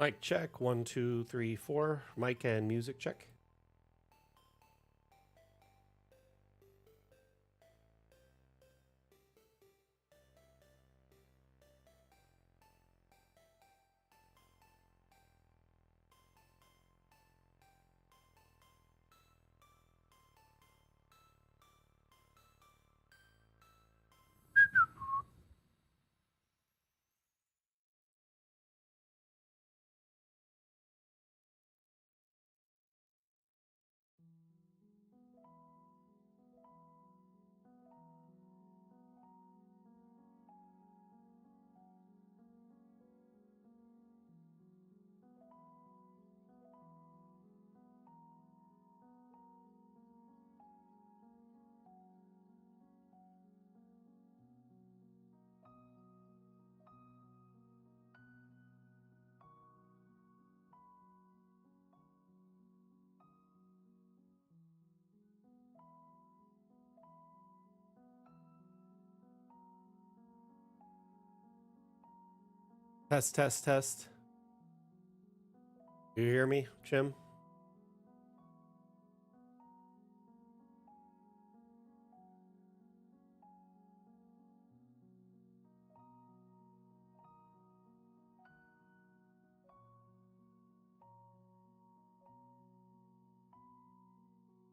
Mic check. 1, 2, 3, 4. Mic and music check. Test, test, test. You hear me, Jim?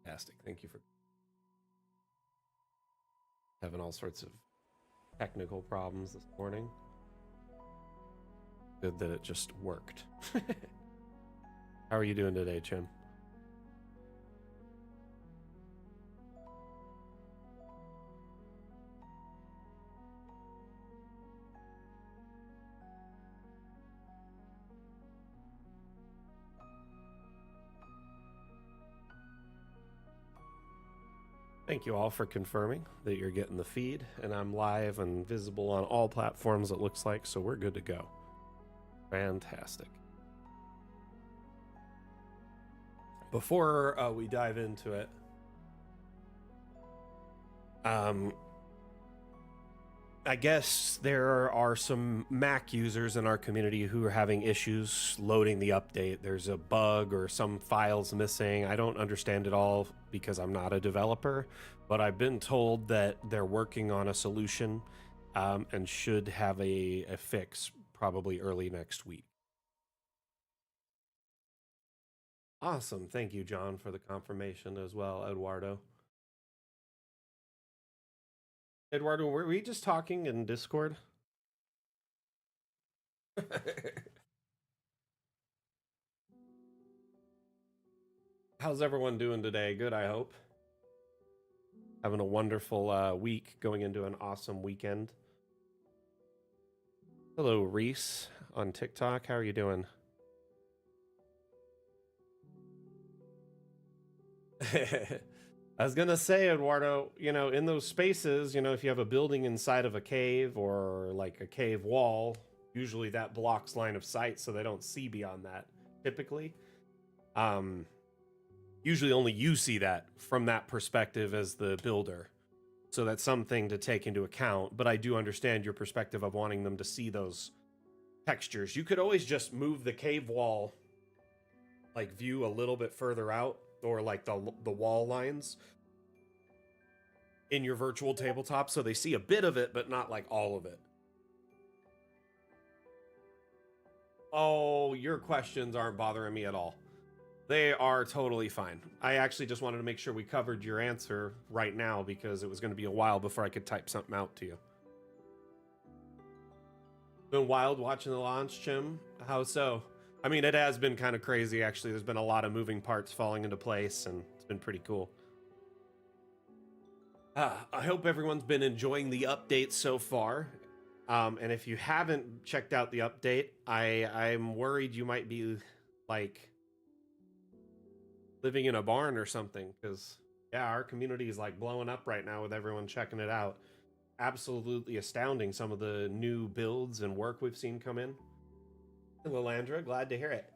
Fantastic. Thank you for having all sorts of technical problems this morning. Good that it just worked. How are you doing today, Jim? Thank you all for confirming that you're getting the feed, and I'm live and visible on all platforms, it looks like, so we're good to go. Fantastic. Before we dive into it, I guess there are some Mac users in our community who are having issues loading the update. There's a bug or some files missing. I don't understand it all because I'm not a developer, but I've been told that they're working on a solution and should have a fix probably early next week. Awesome. Thank you, John, for the confirmation as well, Eduardo. Eduardo, were we just talking in Discord? How's everyone doing today? Good, I hope. Having a wonderful week, going into an awesome weekend. Hello, Reese on TikTok. How are you doing? I was gonna say, Eduardo, in those spaces, if you have a building inside of a cave or like a cave wall, usually that blocks line of sight so they don't see beyond that, typically. Usually only you see that from that perspective as the builder. So that's something to take into account, but I do understand your perspective of wanting them to see those textures. You could always just move the cave wall like view a little bit further out, or like the wall lines in your virtual tabletop so they see a bit of it but not like all of it. Oh, your questions aren't bothering me at all. They are totally fine. I actually just wanted to make sure we covered your answer right now because it was going to be a while before I could type something out to you. Been wild watching the launch, Jim. How so? I mean, it has been kind of crazy, actually. There's been a lot of moving parts falling into place, and it's been pretty cool. I hope everyone's been enjoying the update so far. And if you haven't checked out the update, I'm worried you might be, like, living in a barn or something, because, yeah, our community is, like, blowing up right now with everyone checking it out. Absolutely astounding, some of the new builds and work we've seen come in. Lilandra, glad to hear it.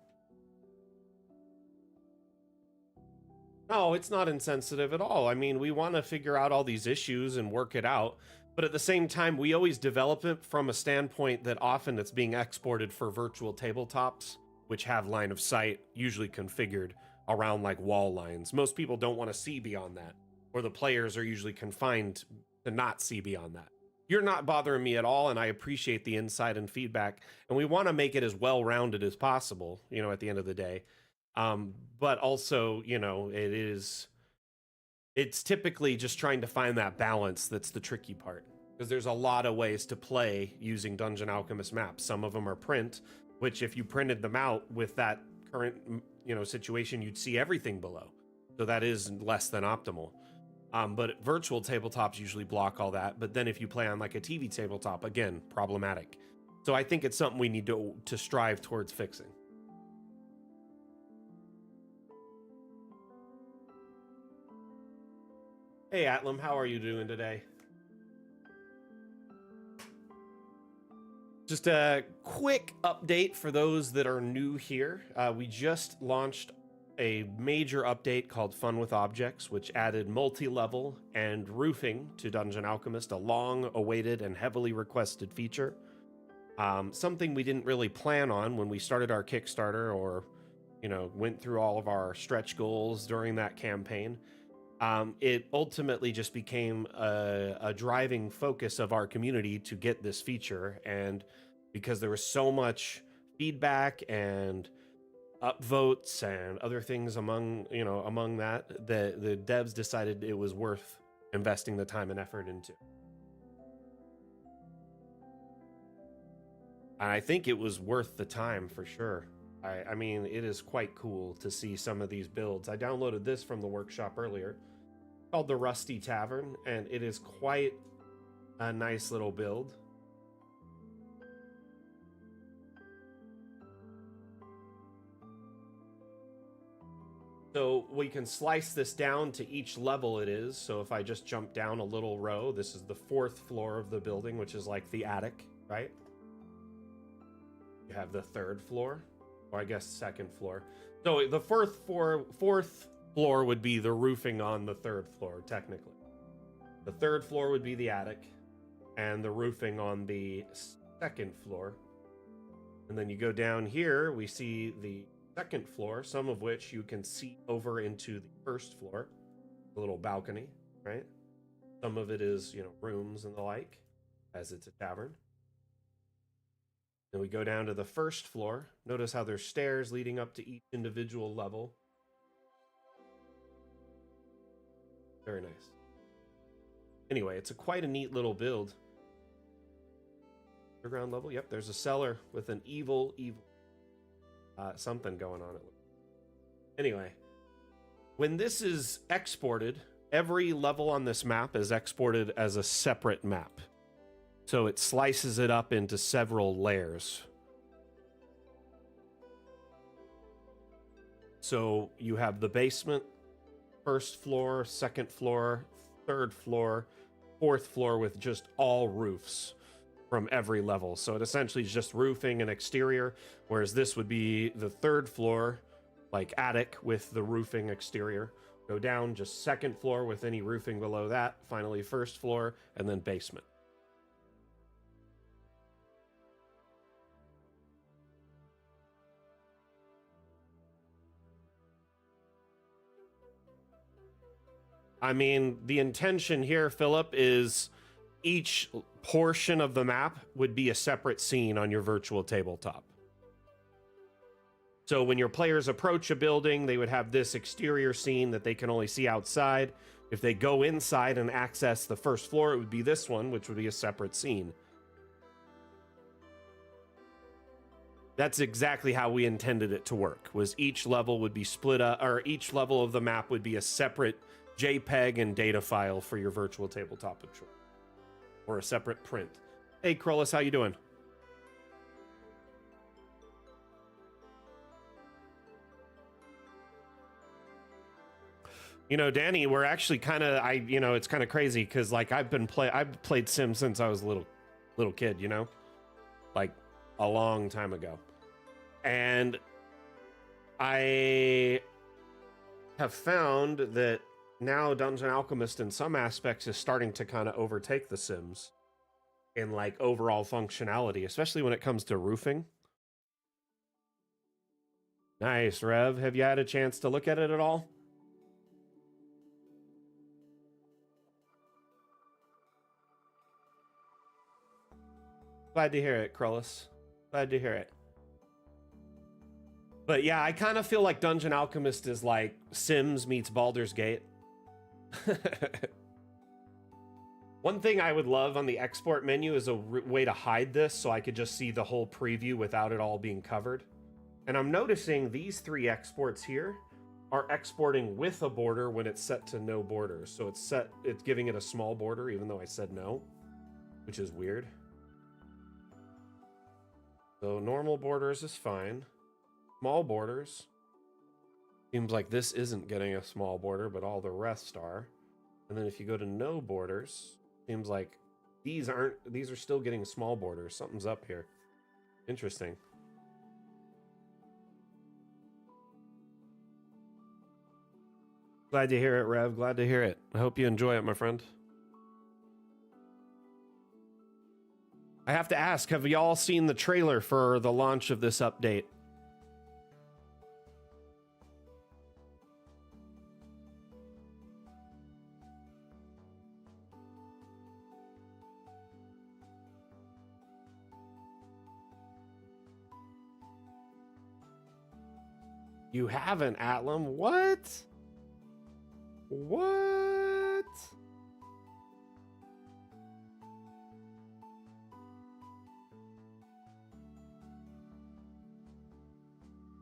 No, it's not insensitive at all. I mean, we want to figure out all these issues and work it out, but at the same time, we always develop it from a standpoint that often it's being exported for virtual tabletops. which have line of sight usually configured around like wall lines. Most people don't want to see beyond that, or the players are usually confined to not see beyond that. You're not bothering me at all, and I appreciate the insight and feedback, and we want to make it as well-rounded as possible, you know, at the end of the day. But also, you know, it's typically just trying to find that balance that's the tricky part, because there's a lot of ways to play using Dungeon Alchemist maps. Some of them are print, which if you printed them out with that current, you know, situation, you'd see everything below. So that is less than optimal. But virtual tabletops usually block all that. But then if you play on like a TV tabletop, again, problematic. So I think it's something we need to strive towards fixing. Hey, Atlam, how are you doing today? Just a quick update for those that are new here. We just launched a major update called Fun with Objects, which added multi-level and roofing to Dungeon Alchemist, a long-awaited and heavily requested feature. Something we didn't really plan on when we started our Kickstarter, or, you know, went through all of our stretch goals during that campaign. It ultimately just became a driving focus of our community to get this feature, and because there was so much feedback and upvotes and other things among that, the devs decided it was worth investing the time and effort into. I think it was worth the time for sure. I mean, it is quite cool to see some of these builds. I downloaded this from the workshop earlier, called the Rusty Tavern, and it is quite a nice little build. So we can slice this down to each level it is. So if I just jump down a little row, this is the 4th floor of the building, which is like the attic, right? You have the 3rd floor, or I guess 2nd floor. So the fourth floor would be the roofing on the 3rd floor, technically. The 3rd floor would be the attic, and the roofing on the 2nd floor. And then you go down here, we see the 2nd floor, some of which you can see over into the 1st floor, a little balcony, right? Some of it is, you know, rooms and the like, as it's a tavern. Then we go down to the 1st floor. Notice how there's stairs leading up to each individual level. Very nice. Anyway, it's quite a neat little build. Underground level, yep, there's a cellar with an evil something going on it. Anyway, when this is exported, every level on this map is exported as a separate map. So it slices it up into several layers. So you have the basement, 1st floor, 2nd floor, 3rd floor, 4th floor with just all roofs from every level. So it essentially is just roofing and exterior, whereas this would be the 3rd floor, like attic with the roofing exterior. Go down just 2nd floor with any roofing below that. Finally 1st floor, and then basement. I mean, the intention here, Philip, is each portion of the map would be a separate scene on your virtual tabletop. So when your players approach a building, they would have this exterior scene that they can only see outside. If they go inside and access the 1st floor, it would be this one, which would be a separate scene. That's exactly how we intended it to work, was each level would be split up, or each level of the map would be a separate JPEG and data file for your virtual tabletop of choice, or a separate print. Hey, Krollis, how you doing? You know, Danny, we're actually kind of, it's kind of crazy because like I've played Sims since I was a little kid, you know, like a long time ago, and I have found that now Dungeon Alchemist in some aspects is starting to kind of overtake the Sims in like overall functionality, especially when it comes to roofing. Nice, Rev. Have you had a chance to look at it at all? Glad to hear it, Krullis. Glad to hear it. But yeah, I kind of feel like Dungeon Alchemist is like Sims meets Baldur's Gate. One thing I would love on the export menu is a way to hide this so I could just see the whole preview without it all being covered. And I'm noticing these 3 exports here are exporting with a border when it's set to no borders. So it's giving it a small border even though I said no, which is weird. So normal borders is fine. Small borders. Seems like this isn't getting a small border, but all the rest are. And then if you go to no borders, seems like these are still getting small borders. Something's up here. Interesting. Glad to hear it, Rev. Glad to hear it. I hope you enjoy it, my friend. I have to ask, have y'all seen the trailer for the launch of this update? You haven't, Atlam? What? What?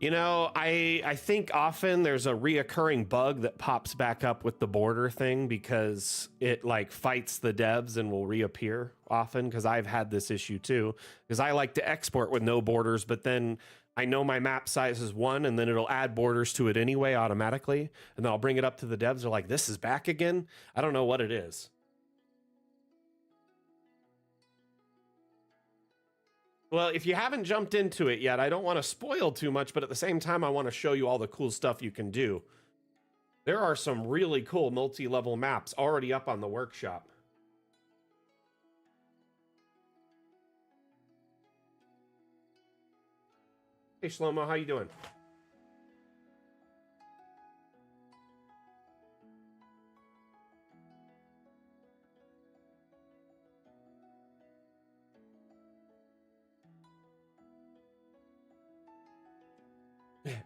You know, I think often there's a reoccurring bug that pops back up with the border thing because it like fights the devs and will reappear often, because I've had this issue too, because I like to export with no borders, but then I know my map size is 1 and then it'll add borders to it anyway automatically, and then I'll bring it up to the devs. They're like, this is back again. I don't know what it is. Well, if you haven't jumped into it yet, I don't want to spoil too much, but at the same time, I want to show you all the cool stuff you can do. There are some really cool multi-level maps already up on the workshop. Hey, Shlomo, how you doing?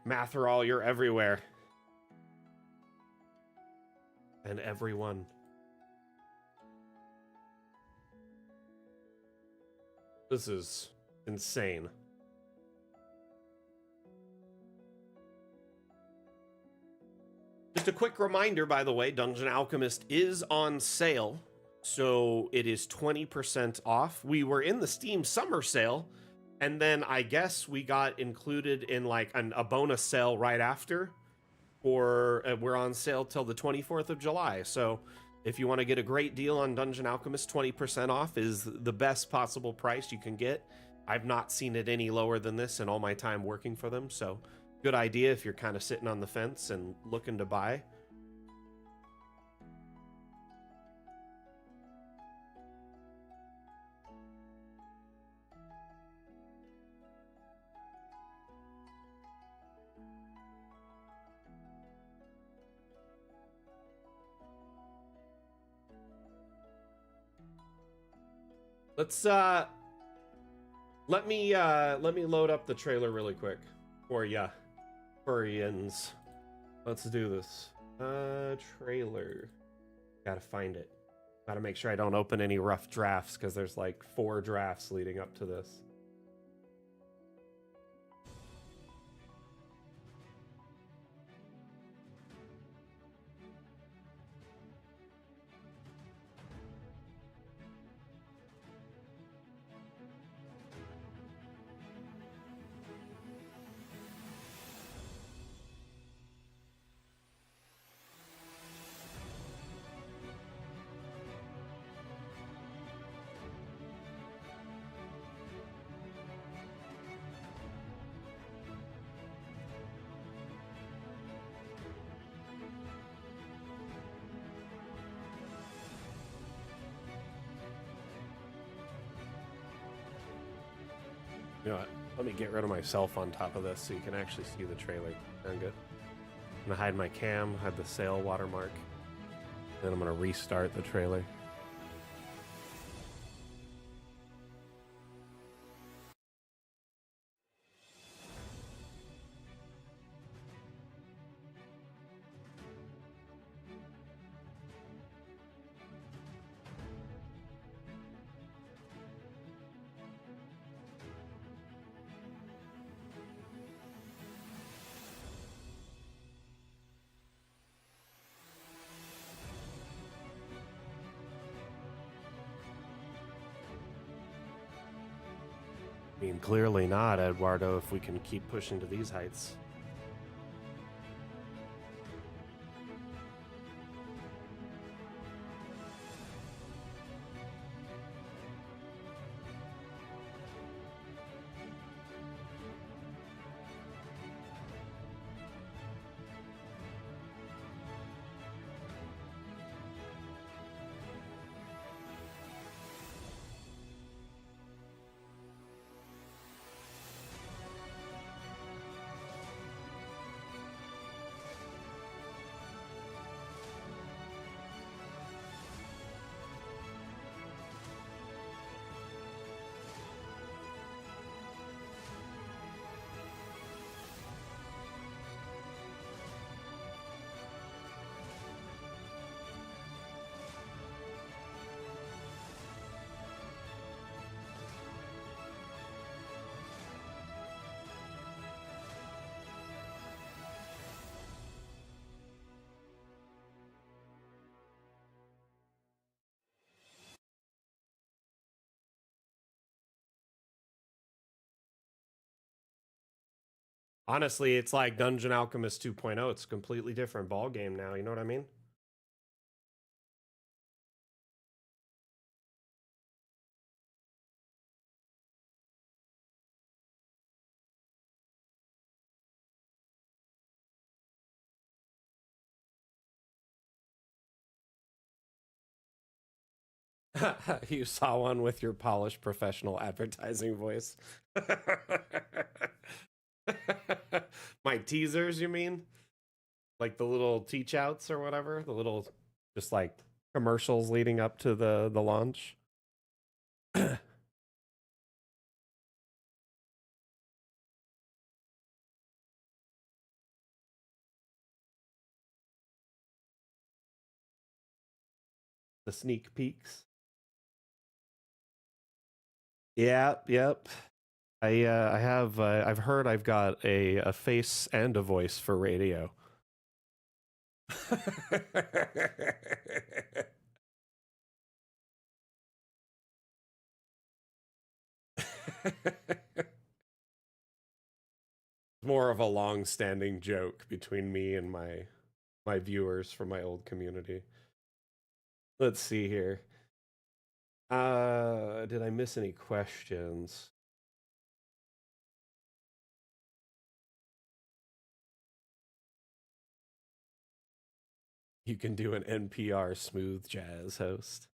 Matherall, you're everywhere. And everyone. This is insane. Just a quick reminder, by the way, Dungeon Alchemist is on sale. So it is 20% off. We were in the Steam summer sale, and then I guess we got included in like a bonus sale right after. For we're on sale till the 24th of July. So if you want to get a great deal on Dungeon Alchemist, 20% off is the best possible price you can get. I've not seen it any lower than this in all my time working for them. So good idea if you're kind of sitting on the fence and looking to buy. Let's let me load up the trailer really quick for ya, furrians. Let's do this. Trailer. Gotta find it. Gotta make sure I don't open any rough drafts because there's like 4 drafts leading up to this. You know what? Let me get rid of myself on top of this so you can actually see the trailer. Sound good? I'm gonna hide my cam, hide the sail watermark. Then I'm gonna restart the trailer. I mean, clearly not, Eduardo, if we can keep pushing to these heights. Honestly, it's like Dungeon Alchemist 2.0. It's a completely different ball game now. You know what I mean? You saw one with your polished professional advertising voice. My teasers, you mean? Like the little teach outs or whatever? The little just like commercials leading up to the launch. The sneak peeks. Yep. I have I've heard I've got a face and a voice for radio. More of a long-standing joke between me and my viewers from my old community. Let's see here. Did I miss any questions? You can do an NPR smooth jazz host.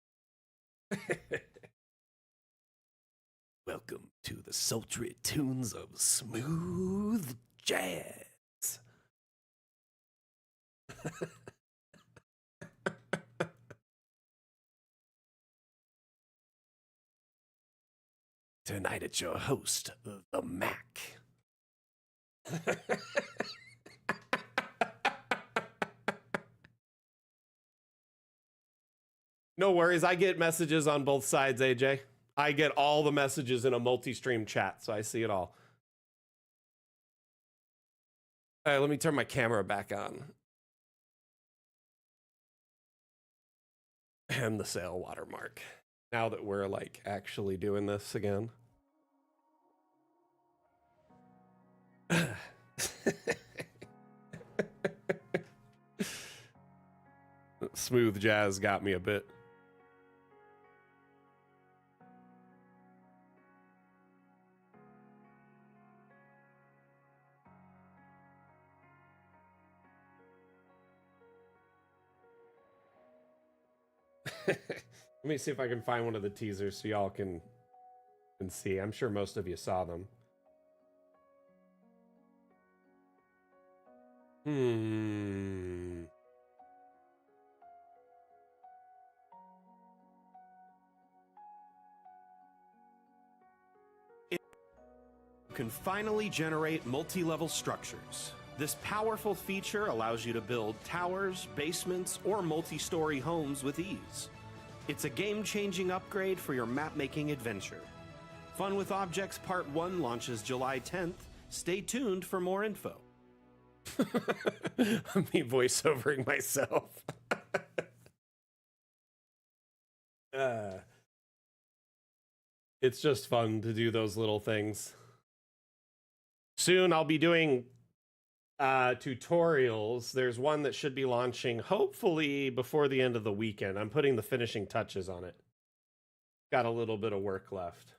Welcome to the sultry tunes of smooth jazz. Tonight it's your host, the Mac. No worries. I get messages on both sides, AJ. I get all the messages in a multi-stream chat, so I see it all. All right, let me turn my camera back on. And the sail watermark. Now that we're like actually doing this again. Smooth jazz got me a bit. Let me see if I can find one of the teasers so y'all can see. I'm sure most of you saw them. Hmm. You can finally generate multi-level structures. This powerful feature allows you to build towers, basements, or multi-story homes with ease. It's a game-changing upgrade for your map-making adventure. Fun with Objects Part 1 launches July 10th. Stay tuned for more info. Me voiceovering myself. uh, it's just fun to do those little things. Soon I'll be doing tutorials. There's one that should be launching hopefully before the end of the weekend. I'm putting the finishing touches on it. Got a little bit of work left.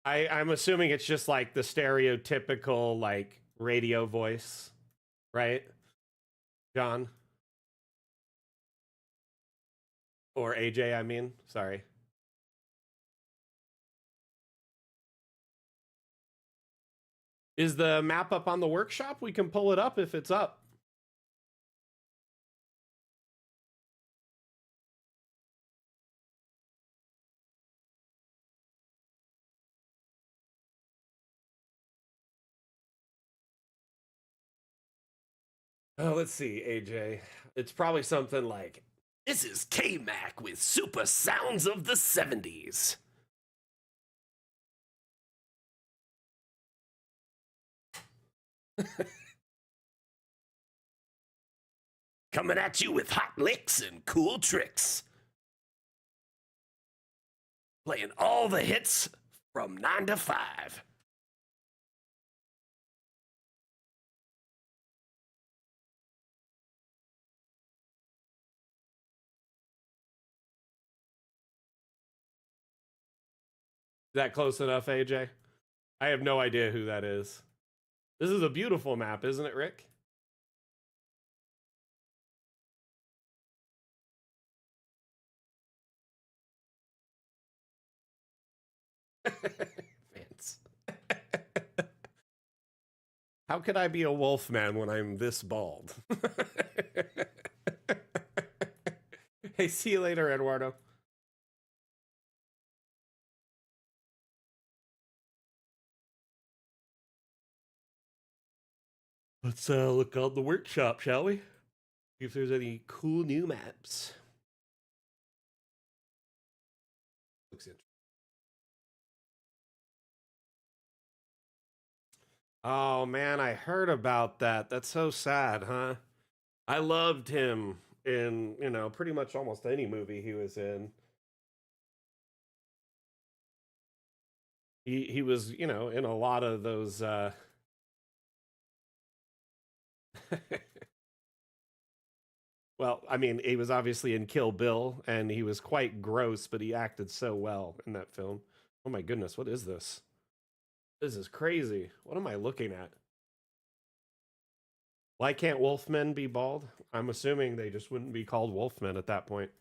I'm assuming it's just like the stereotypical like radio voice, right? John or AJ, I mean, sorry. Is the map up on the workshop? We can pull it up if it's up. Oh, let's see, AJ. It's probably something like, "This is K-Mac with super sounds of the 70s." Coming at you with hot licks and cool tricks. Playing all the hits from 9 to 5. Is that close enough, AJ? I have no idea who that is. This is a beautiful map, isn't it, Rick? Vance. How could I be a wolf man when I'm this bald? Hey, see you later, Eduardo. Let's look on the workshop, shall we? See if there's any cool new maps. Looks interesting. Oh man, I heard about that. That's so sad, huh? I loved him in, pretty much almost any movie he was in. He was, in a lot of those well, I mean, he was obviously in Kill Bill and he was quite gross, but he acted so well in that film. Oh my goodness, what is this? This is crazy. What am I looking at? Why can't wolfmen be bald? I'm assuming they just wouldn't be called wolfmen at that point.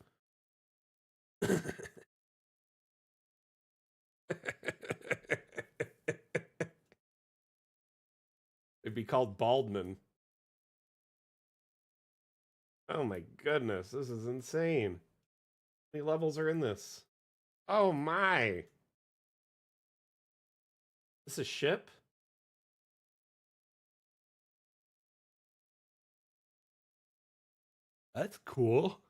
It'd be called baldmen. Oh my goodness, this is insane. How many levels are in this? Oh my. This is a ship? That's cool.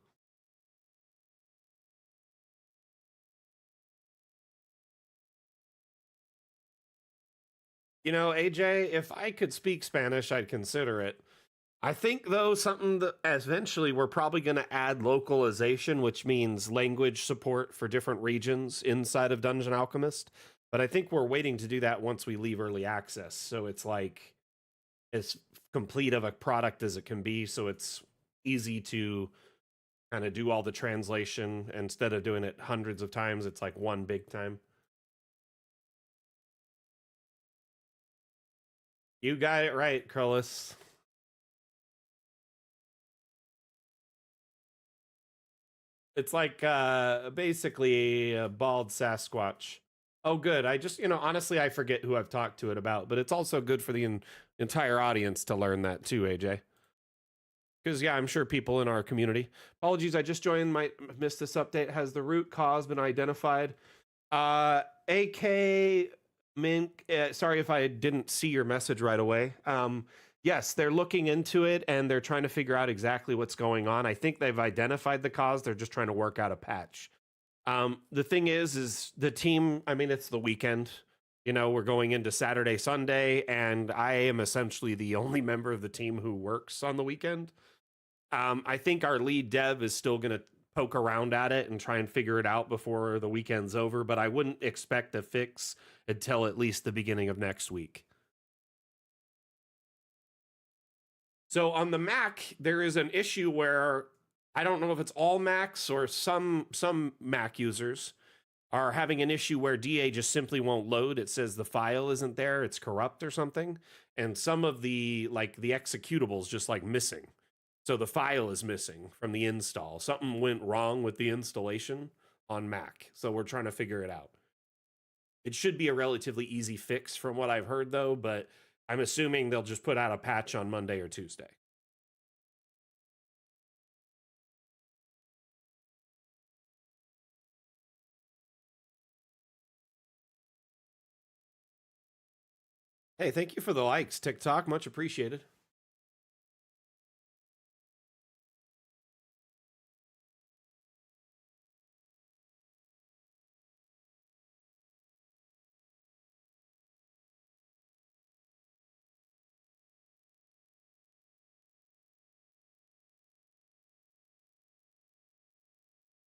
AJ, if I could speak Spanish, I'd consider it. I think, though, something that eventually we're probably going to add localization, which means language support for different regions inside of Dungeon Alchemist. But I think we're waiting to do that once we leave early access. So it's like as complete of a product as it can be. So it's easy to kind of do all the translation. Instead of doing it hundreds of times, it's like one big time. You got it right, Krullis. It's like basically a bald Sasquatch. Oh, good. I just, honestly, I forget who I've talked to it about, but it's also good for the entire audience to learn that too, AJ. Because, yeah, I'm sure people in our community. Apologies, I just joined, might miss this update. Has the root cause been identified? AK Mink, sorry if I didn't see your message right away. Yes, they're looking into it and they're trying to figure out exactly what's going on. I think they've identified the cause. They're just trying to work out a patch. The thing is the team, I mean, it's the weekend. We're going into Saturday, Sunday, and I am essentially the only member of the team who works on the weekend. I think our lead dev is still going to poke around at it and try and figure it out before the weekend's over, but I wouldn't expect a fix until at least the beginning of next week. So on the Mac, there is an issue where I don't know if it's all Macs or some Mac users are having an issue where DA just simply won't load. It says the file isn't there, it's corrupt or something, and some of the executables just missing. So the file is missing from the install. Something went wrong with the installation on Mac. So we're trying to figure it out. It should be a relatively easy fix from what I've heard, though, but I'm assuming they'll just put out a patch on Monday or Tuesday. Hey, thank you for the likes, TikTok. Much appreciated.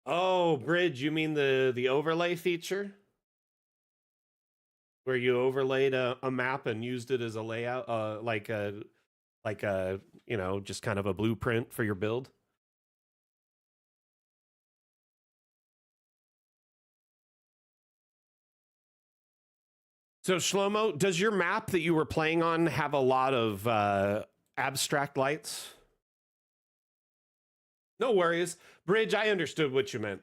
Oh, Bridge, you mean the overlay feature? Where you overlaid a map and used it as a layout, like a just kind of a blueprint for your build? So Shlomo, does your map that you were playing on have a lot of abstract lights? No worries. Bridge, I understood what you meant.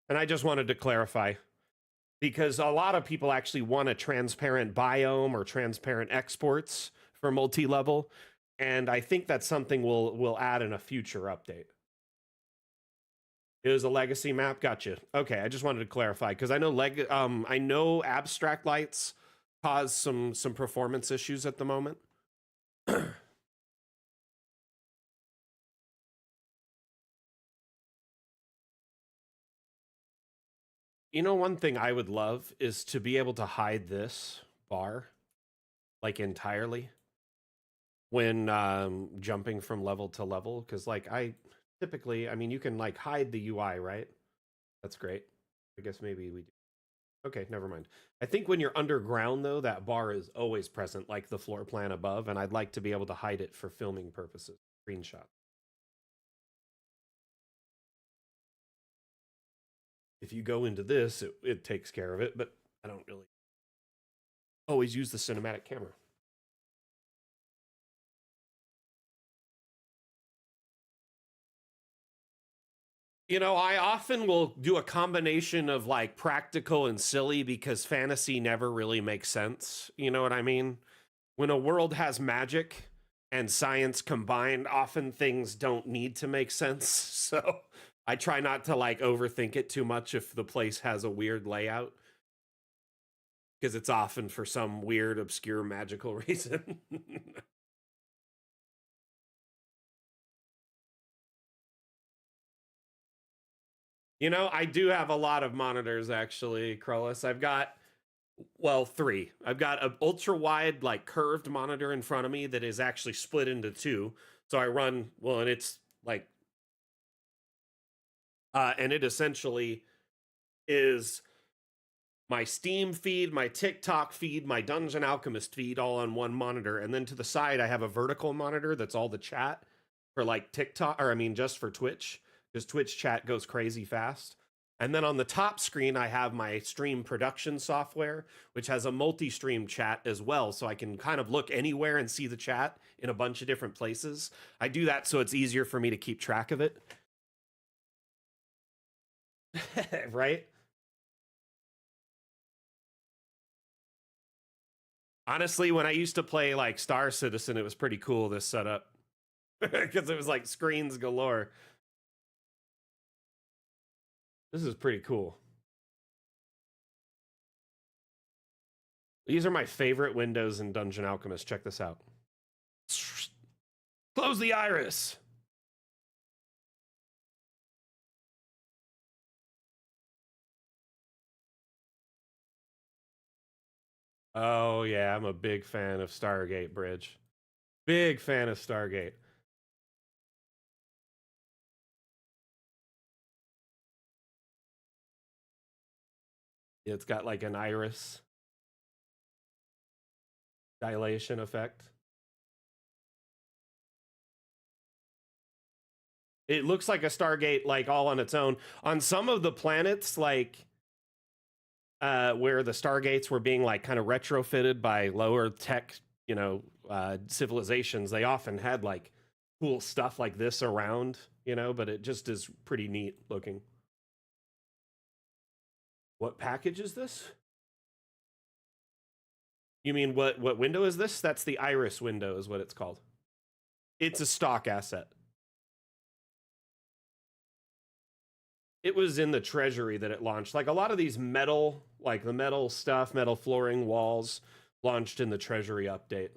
And I just wanted to clarify. Because a lot of people actually want a transparent biome or transparent exports for multi-level. And I think that's something we'll add in a future update. It was a legacy map. Gotcha. Okay, I just wanted to clarify because I know I know abstract lights cause some performance issues at the moment. One thing I would love is to be able to hide this bar entirely when jumping from level to level, because I typically, I mean, you can hide the UI, right? That's great. I guess maybe we do. Okay, never mind. I think when you're underground, though, that bar is always present, like the floor plan above, and I'd like to be able to hide it for filming purposes. Screenshot. If you go into this, it takes care of it, but I don't really always use the cinematic camera. I often will do a combination of practical and silly because fantasy never really makes sense. You know what I mean? When a world has magic and science combined, often things don't need to make sense. So I try not to overthink it too much if the place has a weird layout, because it's often for some weird, obscure, magical reason. I do have a lot of monitors actually, Krullis. I've got, well, three. I've got an ultra wide, curved monitor in front of me that is actually split into two. So I run, well, and it's and it essentially is my Steam feed, my TikTok feed, my Dungeon Alchemist feed all on one monitor. And then to the side, I have a vertical monitor that's all the chat for TikTok, or I mean, just for Twitch, because Twitch chat goes crazy fast. And then on the top screen, I have my stream production software, which has a multi-stream chat as well. So I can kind of look anywhere and see the chat in a bunch of different places. I do that so it's easier for me to keep track of it. Right? Honestly, when I used to play like Star Citizen, it was pretty cool, this setup. Because it was like screens galore. This is pretty cool. These are my favorite windows in Dungeon Alchemist. Check this out. Close the iris. Oh, yeah, I'm a big fan of Stargate Bridge. Big fan of Stargate. It's got like an iris dilation effect. It looks like a Stargate, like all on its own. On some of the planets, like where the Stargates were being like kind of retrofitted by lower tech, civilizations, they often had like cool stuff like this around, but it just is pretty neat looking. What package is this? You mean what window is this? That's the Iris window is what it's called. It's a stock asset. It was in the treasury that it launched. Like a lot of these metal, like the metal stuff, metal flooring, walls, launched in the treasury update.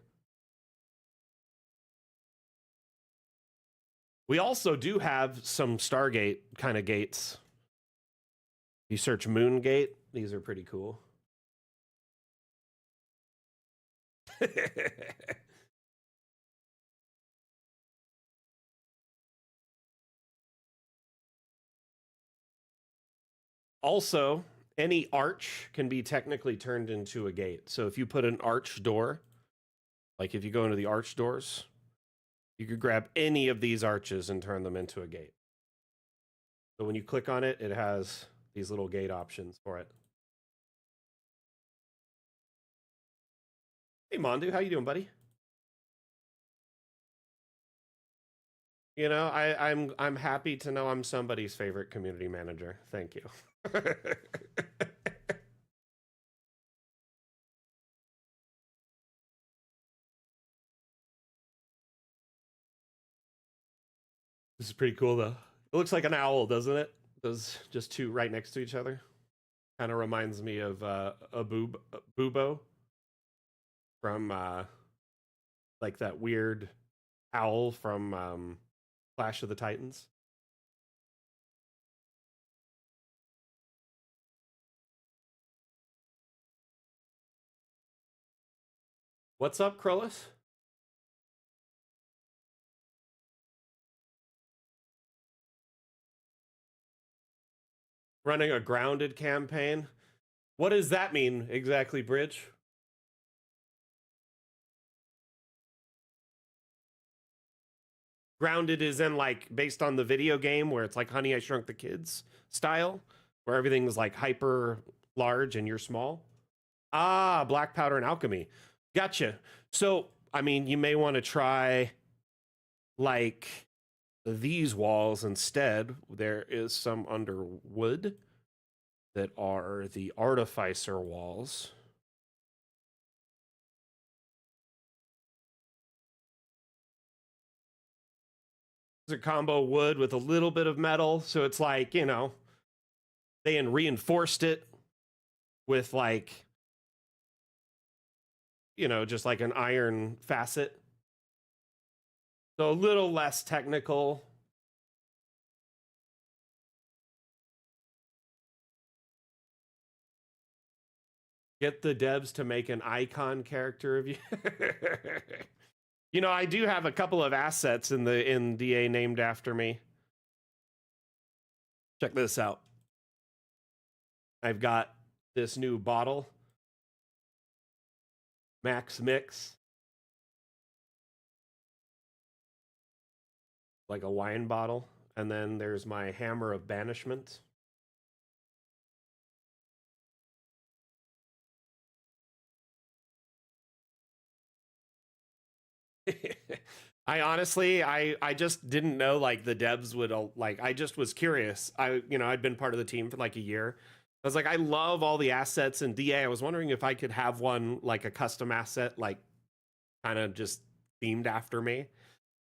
We also do have some Stargate kind of gates. You search Moongate, these are pretty cool. Also, any arch can be technically turned into a gate. So if you put an arch door, like if you go into the arch doors, you could grab any of these arches and turn them into a gate. So when you click on it, it has these little gate options for it. Hey Mondu, how you doing, buddy? I'm happy to know I'm somebody's favorite community manager. Thank you. This is pretty cool though. It looks like an owl, doesn't it? Those just two right next to each other. Kind of reminds me of a Bubo from like that weird owl from Clash of the Titans. What's up, Krullis? Running a grounded campaign. What does that mean exactly, Bridge? Grounded is in like based on the video game where it's like Honey I Shrunk the Kids style, where everything's like hyper large and you're small. Ah, black powder and alchemy. Gotcha. So, I mean, you may want to try like these walls instead. There is some under wood that are the artificer walls. It's a combo wood with a little bit of metal, so it's like, they reinforced it with like, just like an iron facet. So a little less technical. Get the devs to make an icon character of you. I do have a couple of assets in DA named after me. Check this out. I've got this new bottle, Max Mix, like a wine bottle, and then there's my Hammer of Banishment. I honestly, I just didn't know like the devs would like. I just was curious. I'd been part of the team for like a year. I was like, I love all the assets in DA. I was wondering if I could have one like a custom asset, like kind of just themed after me.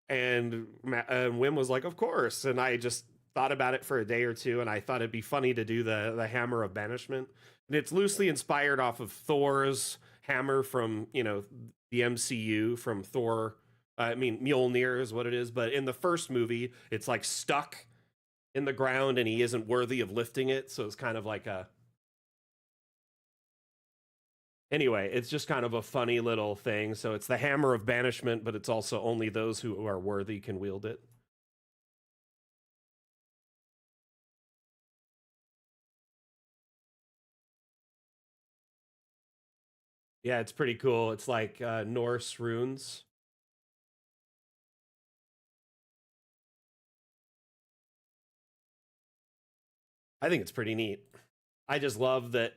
And Wim was like, of course. And I just thought about it for a day or two, and I thought it'd be funny to do the Hammer of Banishment. And it's loosely inspired off of Thor's hammer from the MCU from Thor. I mean, Mjolnir is what it is, but in the first movie, it's like stuck in the ground, and he isn't worthy of lifting it. So it's kind of like a. Anyway, it's just kind of a funny little thing. So it's the Hammer of Banishment, but it's also only those who are worthy can wield it. Yeah, it's pretty cool. It's like Norse runes. I think it's pretty neat. I just love that,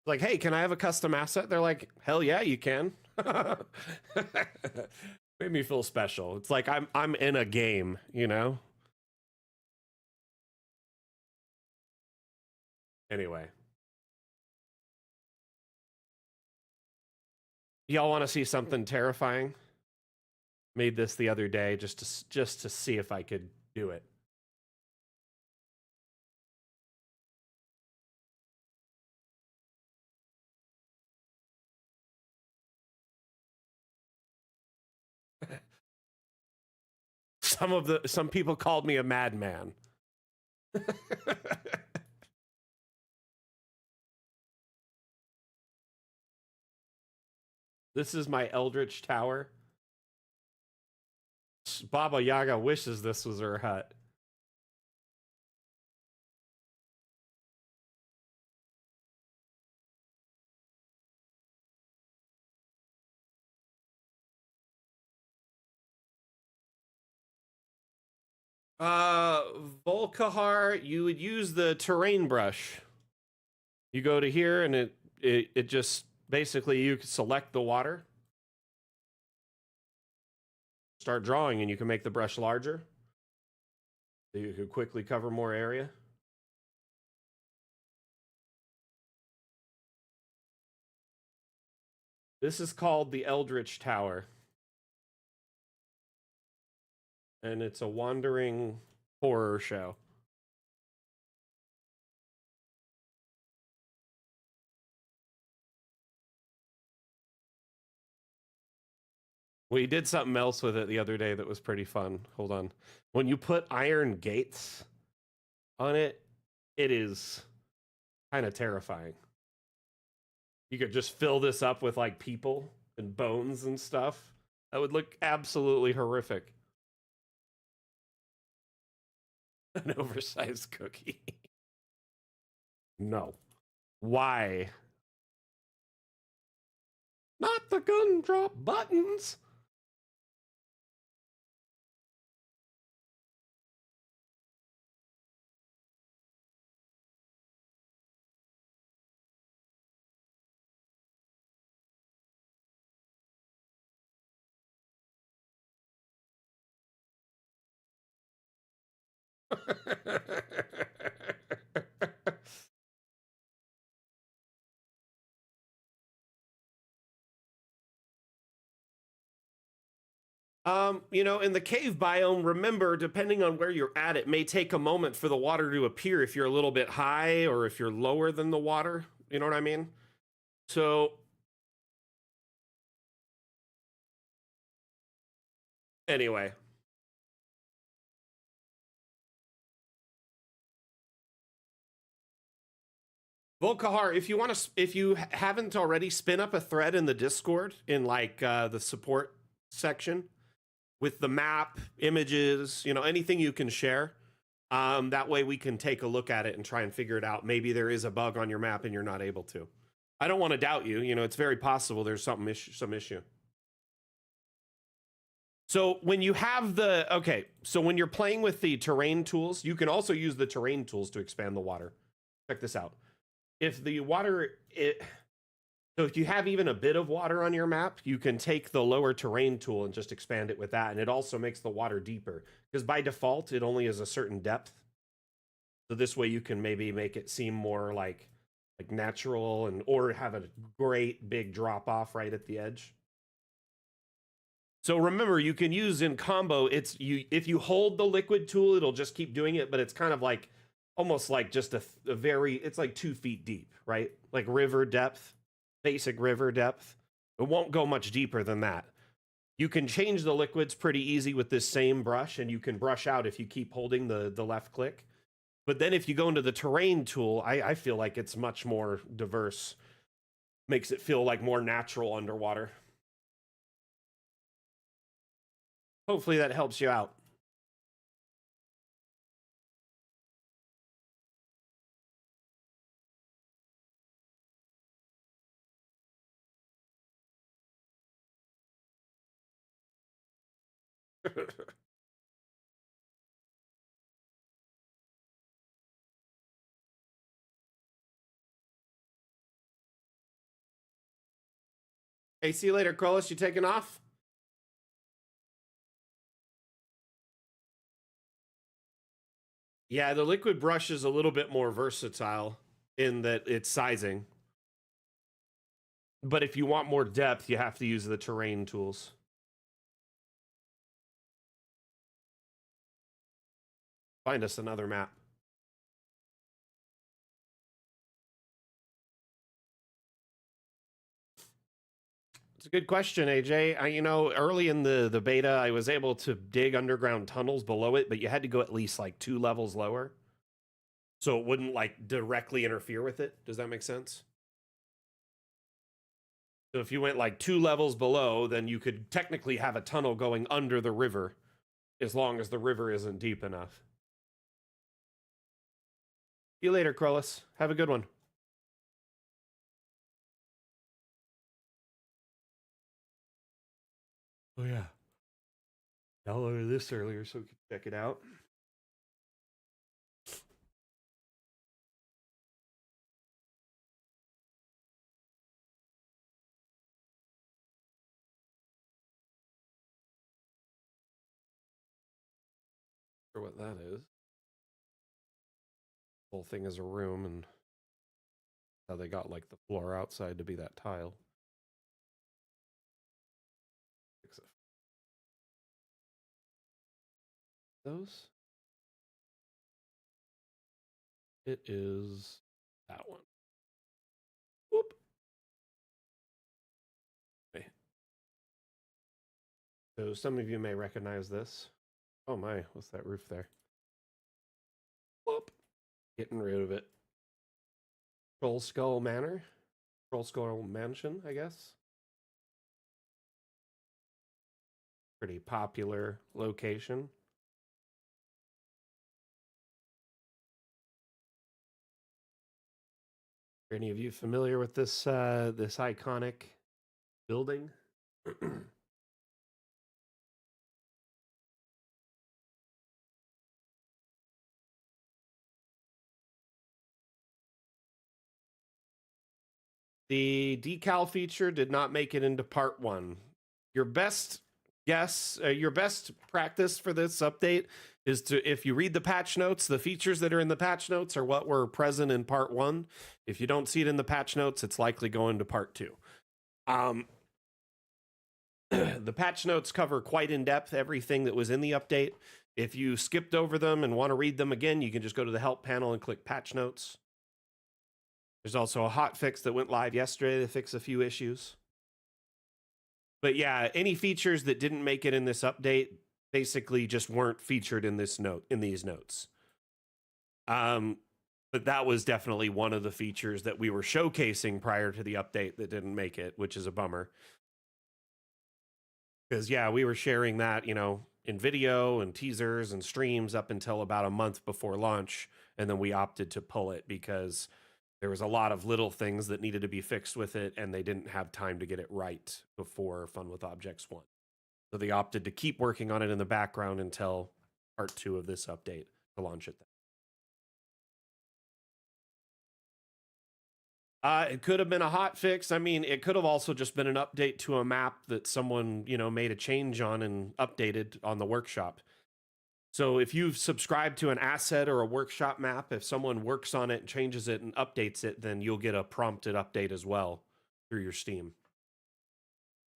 like, hey, can I have a custom asset? They're like, hell yeah, you can. Made me feel special. It's like I'm in a game, Anyway, y'all want to see something terrifying? Made this the other day just to see if I could do it. Some people called me a madman. This is my Eldritch Tower. Baba Yaga wishes this was her hut. Uh, Volkahar, you would use the terrain brush. You go to here, and it just basically you select the water, start drawing, and you can make the brush larger. So you can quickly cover more area. This is called the Eldritch Tower. And it's a wandering horror show. We did something else with it the other day that was pretty fun. Hold on. When you put iron gates on it, it is kind of terrifying. You could just fill this up with like people and bones and stuff. That would look absolutely horrific. An oversized cookie. No. Why? Not the gun drop buttons. In the cave biome, remember, depending on where you're at, it may take a moment for the water to appear if you're a little bit high or if you're lower than the water. You know what I mean? So, anyway. Volkahar, if you haven't already, spin up a thread in the Discord in like the support section with the map, images, anything you can share. That way we can take a look at it and try and figure it out. Maybe there is a bug on your map and you're not able to. I don't want to doubt you. It's very possible there's some issue. So when you have so when you're playing with the terrain tools, you can also use the terrain tools to expand the water. Check this out. If the water So if you have even a bit of water on your map, you can take the lower terrain tool and just expand it with that. And it also makes the water deeper because by default, it only is a certain depth. So this way you can maybe make it seem more like natural and or have a great big drop off right at the edge. So remember, you can use in combo, it's you if you hold the liquid tool, it'll just keep doing it, but it's kind of like almost like just a very it's like 2 feet deep, right? Like river depth, basic river depth. It won't go much deeper than that. You can change the liquids pretty easy with this same brush, and you can brush out if you keep holding the left click. But then if you go into the terrain tool, I feel like it's much more diverse. Makes it feel like more natural underwater. Hopefully that helps you out. Hey, see you later, Krolis. You taking off? Yeah, the liquid brush is a little bit more versatile in that it's sizing. But if you want more depth, you have to use the terrain tools. Find us another map. It's a good question, AJ. You know, early in the beta, I was able to dig underground tunnels below it, but you had to go at least like 2 levels lower. So it wouldn't like directly interfere with it. Does that make sense? So if you went like 2 levels below, then you could technically have a tunnel going under the river as long as the river isn't deep enough. See you later, Krolis. Have a good one. Oh, yeah. Downloaded this earlier so we could check it out. For what that is. The whole thing is a room, and how they got like the floor outside to be that tile. Fix it. Those. It is that one. Whoop. Okay. So some of you may recognize this. Oh my, what's that roof there? Whoop. Getting rid of it. Troll Skull Manor. Troll Skull Mansion, I guess. Pretty popular location. Are any of you familiar with this this iconic building? The decal feature did not make it into part 1. Your best guess, your best practice for this update is to, if you read the patch notes, the features that are in the patch notes are what were present in part 1. If you don't see it in the patch notes, it's likely going to part 2. The patch notes cover quite in depth everything that was in the update. If you skipped over them and want to read them again, you can just go to the help panel and click patch notes. There's also a hot fix that went live yesterday to fix a few issues. But yeah, any features that didn't make it in this update basically just weren't featured in this note in these notes. But that was definitely one of the features that we were showcasing prior to the update that didn't make it, which is a bummer. Because yeah, we were sharing that, you know, in video and teasers and streams up until about a month before launch, and then we opted to pull it because there was a lot of little things that needed to be fixed with it, and they didn't have time to get it right before Fun with Objects 1. So they opted to keep working on it in the background until part 2 of this update to launch it. It could have been a hot fix. I mean, it could have also just been an update to a map that someone, made a change on and updated on the workshop. So if you've subscribed to an asset or a workshop map, if someone works on it and changes it and updates it, then you'll get a prompted update as well through your Steam.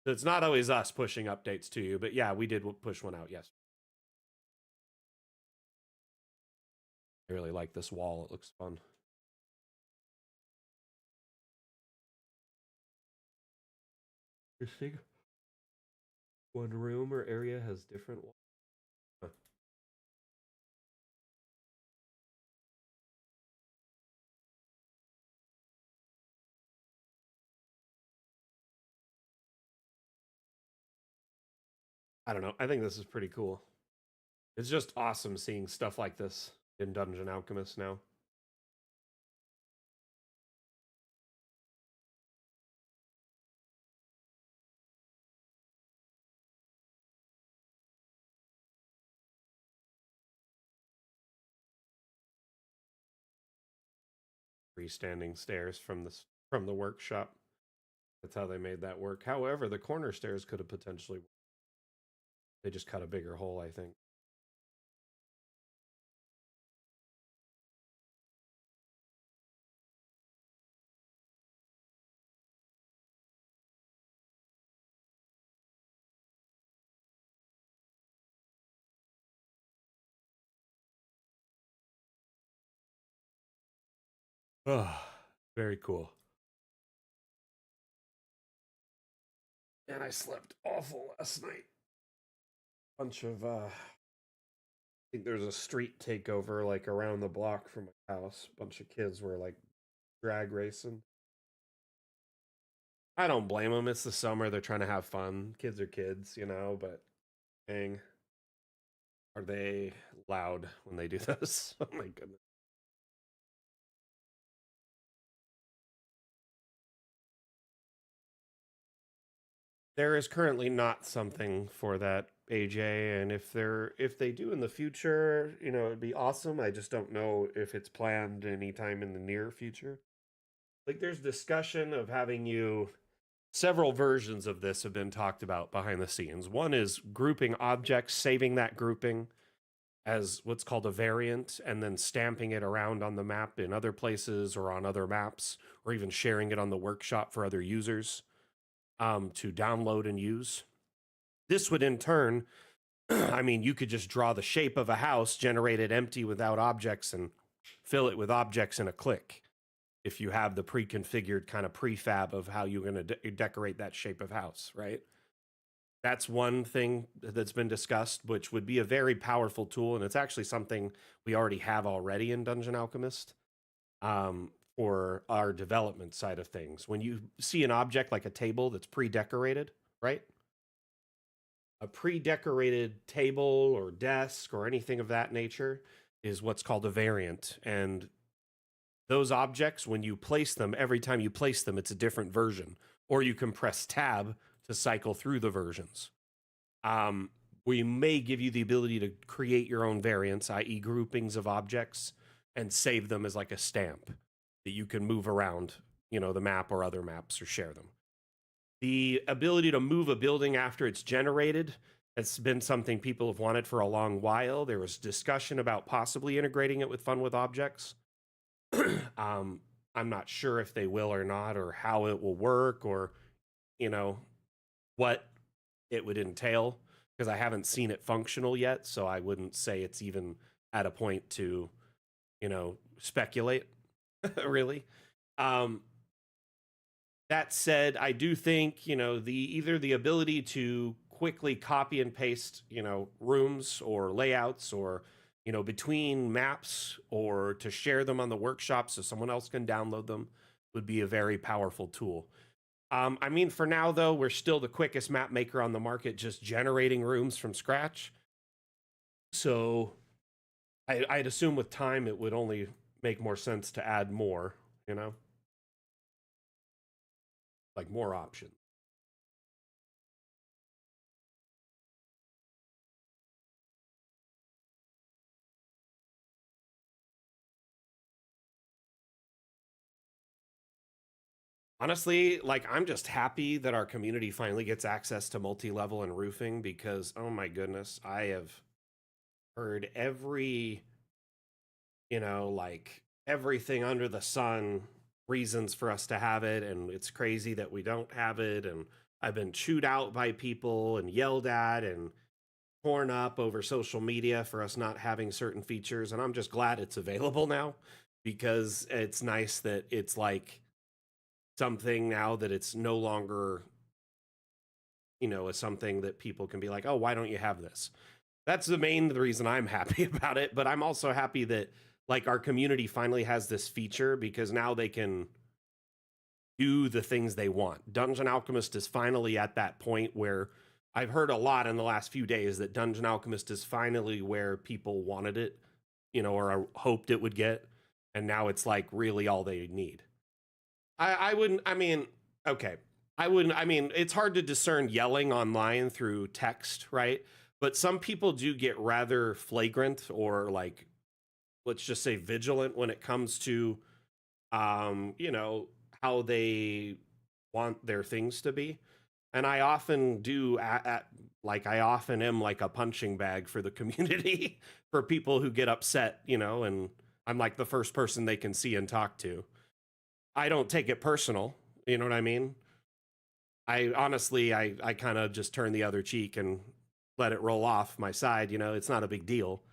So it's not always us pushing updates to you, but yeah, we did push one out, yes. I really like this wall. It looks fun. Interesting. One room or area has different walls. Huh. I don't know. I think this is pretty cool. It's just awesome seeing stuff like this in Dungeon Alchemist now. Freestanding stairs from the workshop. That's how they made that work. However, the corner stairs could have potentially worked. They just cut a bigger hole, I think. Oh, very cool. And I slept awful last night. Bunch of I think there's a street takeover like around the block from my house. Bunch of kids were like drag racing. I don't blame them. It's the summer. They're trying to have fun. Kids are kids, but dang, are they loud when they do this? Oh my goodness. There is currently not something for that, AJ, and if they do in the future, it'd be awesome. I just don't know if it's planned anytime in the near future. Like there's discussion of having you several versions of this have been talked about behind the scenes. One is grouping objects, saving that grouping as what's called a variant, and then stamping it around on the map in other places or on other maps, or even sharing it on the workshop for other users to download and use. This would in turn, I mean, you could just draw the shape of a house, generate it empty without objects, and fill it with objects in a click. If you have the pre-configured kind of prefab of how you're going to decorate that shape of house, right? That's one thing that's been discussed, which would be a very powerful tool, and it's actually something we already have already in Dungeon Alchemist for our development side of things. When you see an object like a table that's pre-decorated, right? A pre-decorated table or desk or anything of that nature is what's called a variant, and those objects, when you place them, every time you place them, it's a different version. Or you can press tab to cycle through the versions. We may give you the ability to create your own variants, i.e., groupings of objects, and save them as like a stamp that you can move around, the map or other maps or share them. The ability to move a building after it's generated has been something people have wanted for a long while. There was discussion about possibly integrating it with Fun with Objects. I'm not sure if they will or not, or how it will work, or what it would entail, because I haven't seen it functional yet, so I wouldn't say it's even at a point to speculate really. That said, I do think either the ability to quickly copy and paste rooms or layouts, or between maps, or to share them on the workshop so someone else can download them, would be a very powerful tool. I mean, for now, though, we're still the quickest map maker on the market, just generating rooms from scratch. So I'd assume with time, it would only make more sense to add more, like more options. Honestly, like I'm just happy that our community finally gets access to multi-level and roofing because oh my goodness, I have heard every, like everything under the sun reasons for us to have it, and it's crazy that we don't have it, and I've been chewed out by people and yelled at and torn up over social media for us not having certain features, and I'm just glad it's available now because it's nice that it's like something now that it's no longer, something that people can be like, oh, why don't you have this? That's the main reason I'm happy about it. But I'm also happy that like our community finally has this feature because now they can do the things they want. Dungeon Alchemist is finally at that point where I've heard a lot in the last few days that Dungeon Alchemist is finally where people wanted it, or hoped it would get. And now it's like really all they need. I wouldn't, I mean, okay. I wouldn't, I mean, it's hard to discern yelling online through text, right? But some people do get rather flagrant or like, let's just say vigilant when it comes to, how they want their things to be. And I often do, like, I often am like a punching bag for the community for people who get upset, and I'm like the first person they can see and talk to. I don't take it personal. You know what I mean? I honestly, I kind of just turn the other cheek and let it roll off my side. It's not a big deal.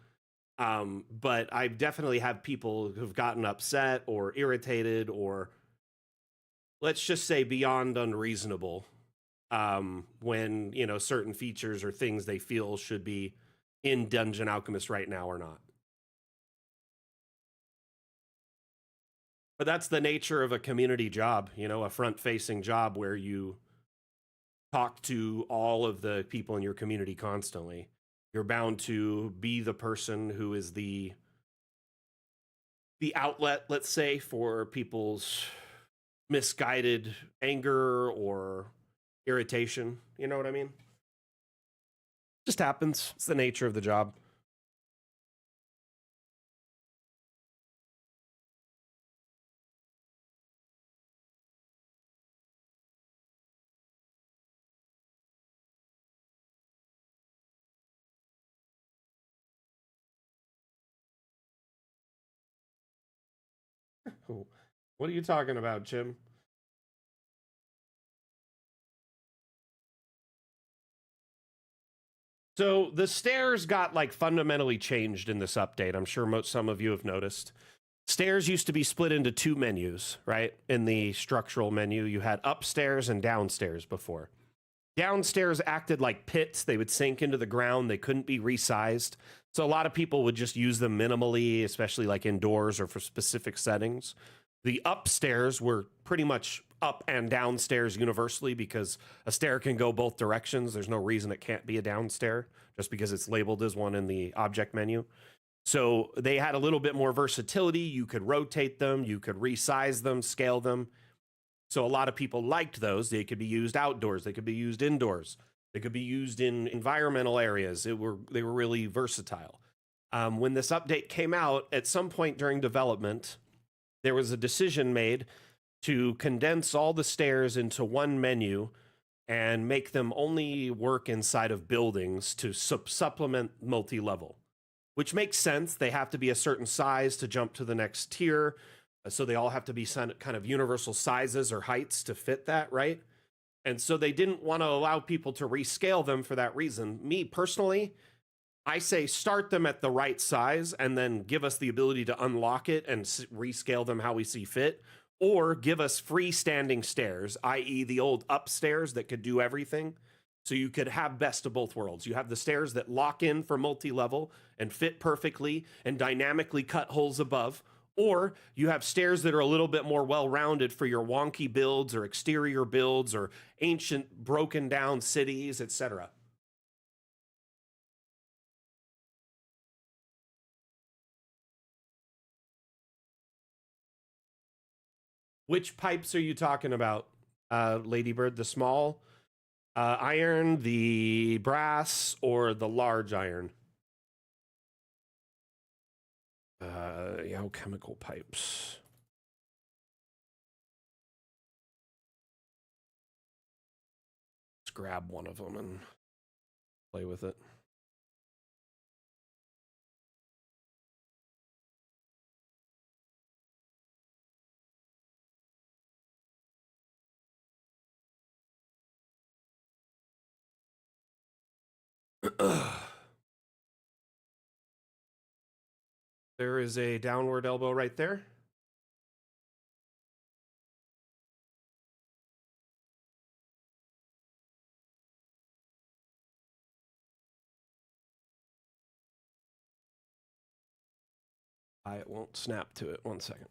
But I definitely have people who've gotten upset or irritated or let's just say beyond unreasonable when, certain features or things they feel should be in Dungeon Alchemist right now or not. But that's the nature of a community job, a front facing job where you talk to all of the people in your community constantly. You're bound to be the person who is the outlet, let's say, for people's misguided anger or irritation. You know what I mean? Just happens. It's the nature of the job. What are you talking about, Jim? So the stairs got like fundamentally changed in this update. I'm sure some of you have noticed. Stairs used to be split into two menus, right? In the structural menu, you had upstairs and downstairs before. Downstairs acted like pits. They would sink into the ground. They couldn't be resized. So a lot of people would just use them minimally, especially like indoors or for specific settings. The upstairs were pretty much up and downstairs universally because a stair can go both directions. There's no reason it can't be a downstair just because it's labeled as one in the object menu. So they had a little bit more versatility. You could rotate them, you could resize them, scale them. So a lot of people liked those. They could be used outdoors, they could be used indoors, they could be used in environmental areas. They were really versatile. When this update came out, at some point during development, there was a decision made to condense all the stairs into one menu and make them only work inside of buildings to supplement multi-level, which makes sense. They have to be a certain size to jump to the next tier. So they all have to be kind of universal sizes or heights to fit that, right? And so they didn't want to allow people to rescale them for that reason. Me personally, I say start them at the right size and then give us the ability to unlock it and rescale them how we see fit, or give us freestanding stairs, i.e., the old upstairs that could do everything. So you could have best of both worlds. You have the stairs that lock in for multi-level and fit perfectly and dynamically cut holes above, or you have stairs that are a little bit more well-rounded for your wonky builds or exterior builds or ancient broken down cities, etc. Which pipes are you talking about, Ladybird? The small iron, the brass, or the large iron? Chemical pipes. just grab one of them and play with it. There is a downward elbow right there. It won't snap to it. 1 second.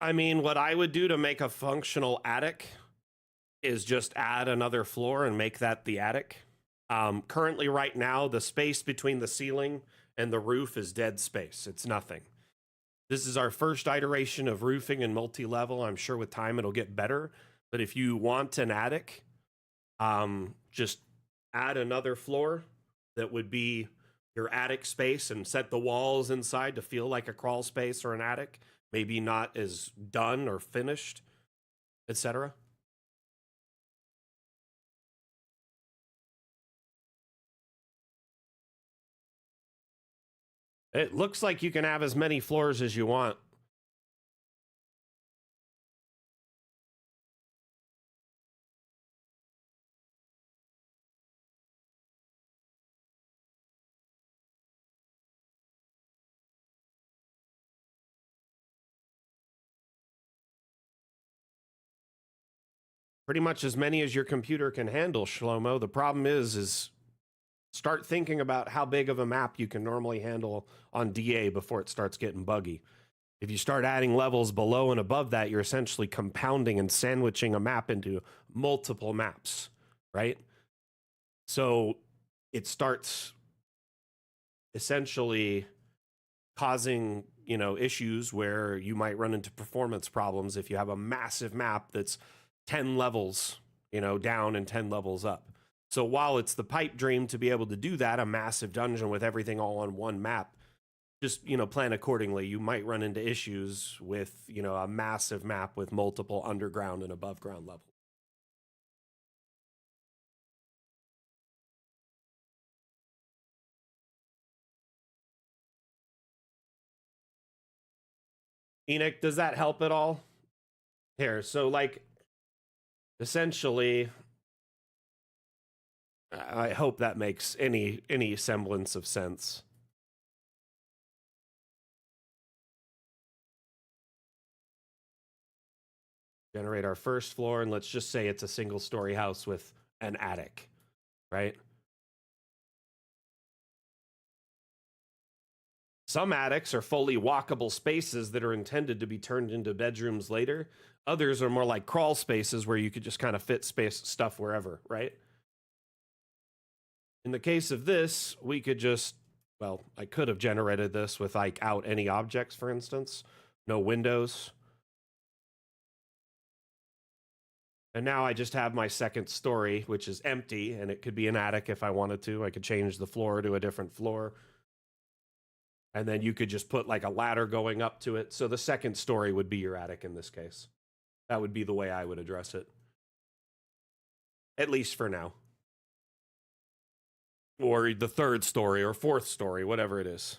I mean, what I would do to make a functional attic is just add another floor and make that the attic. Currently, right now, the space between the ceiling and the roof is dead space. It's nothing. This is our first iteration of roofing and multi-level. I'm sure with time it'll get better. But if you want an attic, just add another floor that would be your attic space and set the walls inside to feel like a crawl space or an attic. Maybe not as done or finished, etc. It looks like you can have as many floors as you want. Pretty much as many as your computer can handle, Shlomo. The problem is start thinking about how big of a map you can normally handle on DA before it starts getting buggy. If you start adding levels below and above that, you're essentially compounding and sandwiching a map into multiple maps, right? So it starts essentially causing, issues where you might run into performance problems if you have a massive map that's 10 levels, down and 10 levels up. So while it's the pipe dream to be able to do that, a massive dungeon with everything all on one map, just, plan accordingly. You might run into issues with, a massive map with multiple underground and above ground levels. Enoch, does that help at all? Here, so like, essentially, I hope that makes any semblance of sense. Generate our first floor, and let's just say it's a single story house with an attic, right? Some attics are fully walkable spaces that are intended to be turned into bedrooms later. Others are more like crawl spaces where you could just kind of fit space stuff wherever, right? In the case of this, we could just, well, I could have generated this with like out any objects, for instance, no windows. And now I just have my second story, which is empty, and it could be an attic if I wanted to. I could change the floor to a different floor. And then you could just put like a ladder going up to it. So the second story would be your attic in this case. That would be the way I would address it. At least for now. Or the third story or fourth story, whatever it is.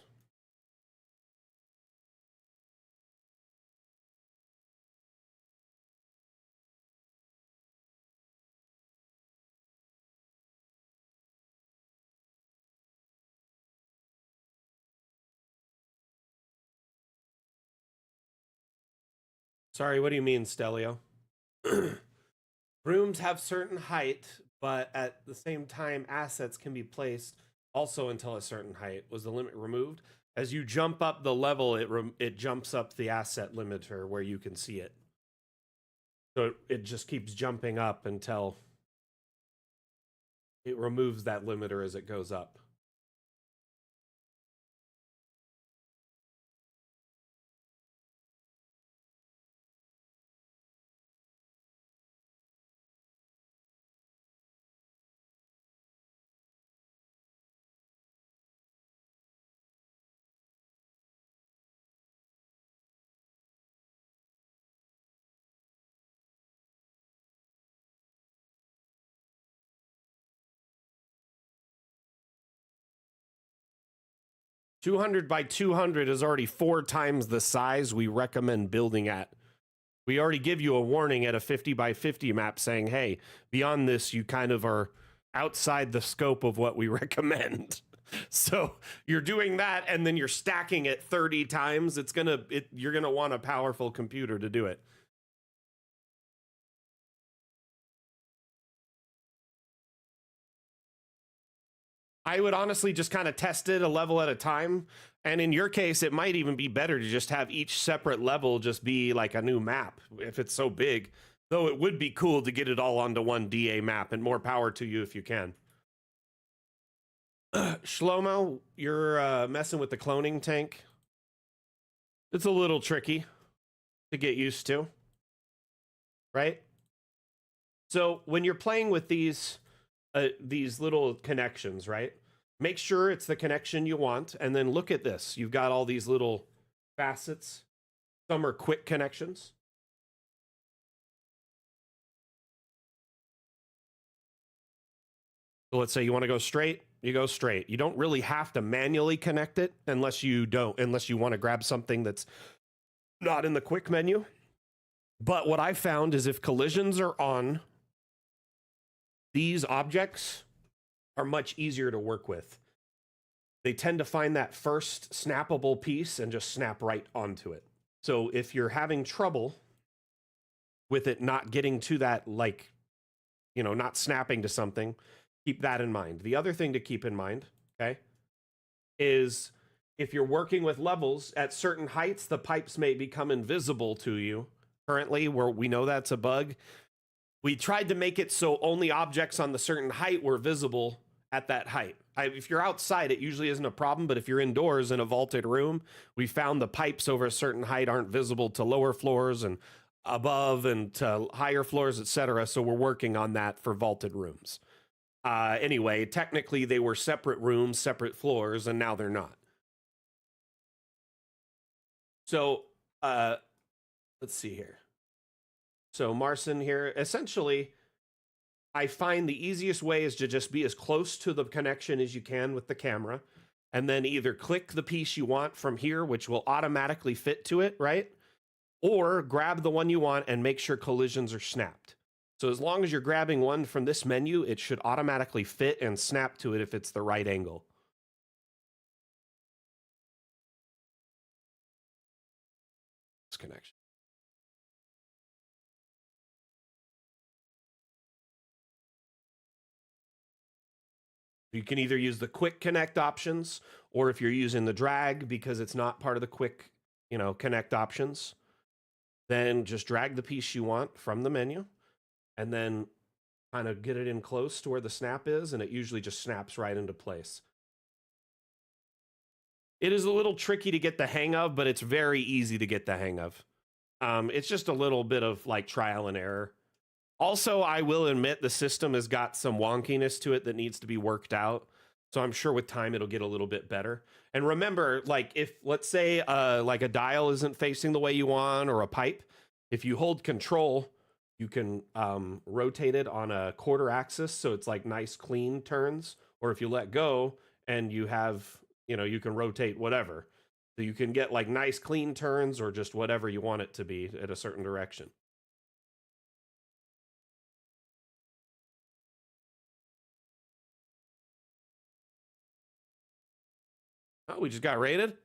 Sorry, what do you mean, Stelio? Rooms have certain height, but at the same time, assets can be placed also until a certain height. Was the limit removed? As you jump up the level, it jumps up the asset limiter where you can see it. So it just keeps jumping up until it removes that limiter as it goes up. 200 by 200 is already 4 times the size we recommend building at. We already give you a warning at a 50 by 50 map saying, hey, beyond this, you kind of are outside the scope of what we recommend. So you're doing that, and then you're stacking it 30 times. You're gonna want a powerful computer to do it. I would honestly just kind of test it a level at a time. And in your case, it might even be better to just have each separate level just be like a new map if it's so big. Though it would be cool to get it all onto one DA map, and more power to you if you can. Shlomo, you're messing with the cloning tank. It's a little tricky to get used to, right? So when you're playing with these little connections, right? Make sure it's the connection you want, and then look at this. You've got all these little facets. Some are quick connections. So let's say you want to go straight, you go straight. You don't really have to manually connect it unless you want to grab something that's not in the quick menu. But what I found is if collisions are on, these objects are much easier to work with. They tend to find that first snappable piece and just snap right onto it. So if you're having trouble with it not getting to that, like, not snapping to something, keep that in mind. The other thing to keep in mind, okay, is if you're working with levels at certain heights, the pipes may become invisible to you. Currently, where we know that's a bug, we tried to make it so only objects on the certain height were visible at that height. If you're outside, it usually isn't a problem, but if you're indoors in a vaulted room, we found the pipes over a certain height aren't visible to lower floors and above and to higher floors, etc. So we're working on that for vaulted rooms. Anyway, technically they were separate rooms, separate floors, and now they're not. So let's see here. So Marcin here, essentially, I find the easiest way is to just be as close to the connection as you can with the camera, and then either click the piece you want from here, which will automatically fit to it, right? Or grab the one you want and make sure collisions are snapped. So as long as you're grabbing one from this menu, it should automatically fit and snap to it if it's the right angle. This connection. You can either use the quick connect options, or if you're using the drag because it's not part of the quick, connect options, then just drag the piece you want from the menu and then kind of get it in close to where the snap is, and it usually just snaps right into place. It is a little tricky to get the hang of, but it's very easy to get the hang of. It's just a little bit of like trial and error. Also, I will admit the system has got some wonkiness to it that needs to be worked out. So I'm sure with time it'll get a little bit better. And remember, like if let's say like a dial isn't facing the way you want, or a pipe, if you hold control, you can rotate it on a quarter axis, so it's like nice clean turns. Or if you let go and you have, you can rotate whatever. So you can get like nice clean turns or just whatever you want it to be at a certain direction. Oh, we just got raided?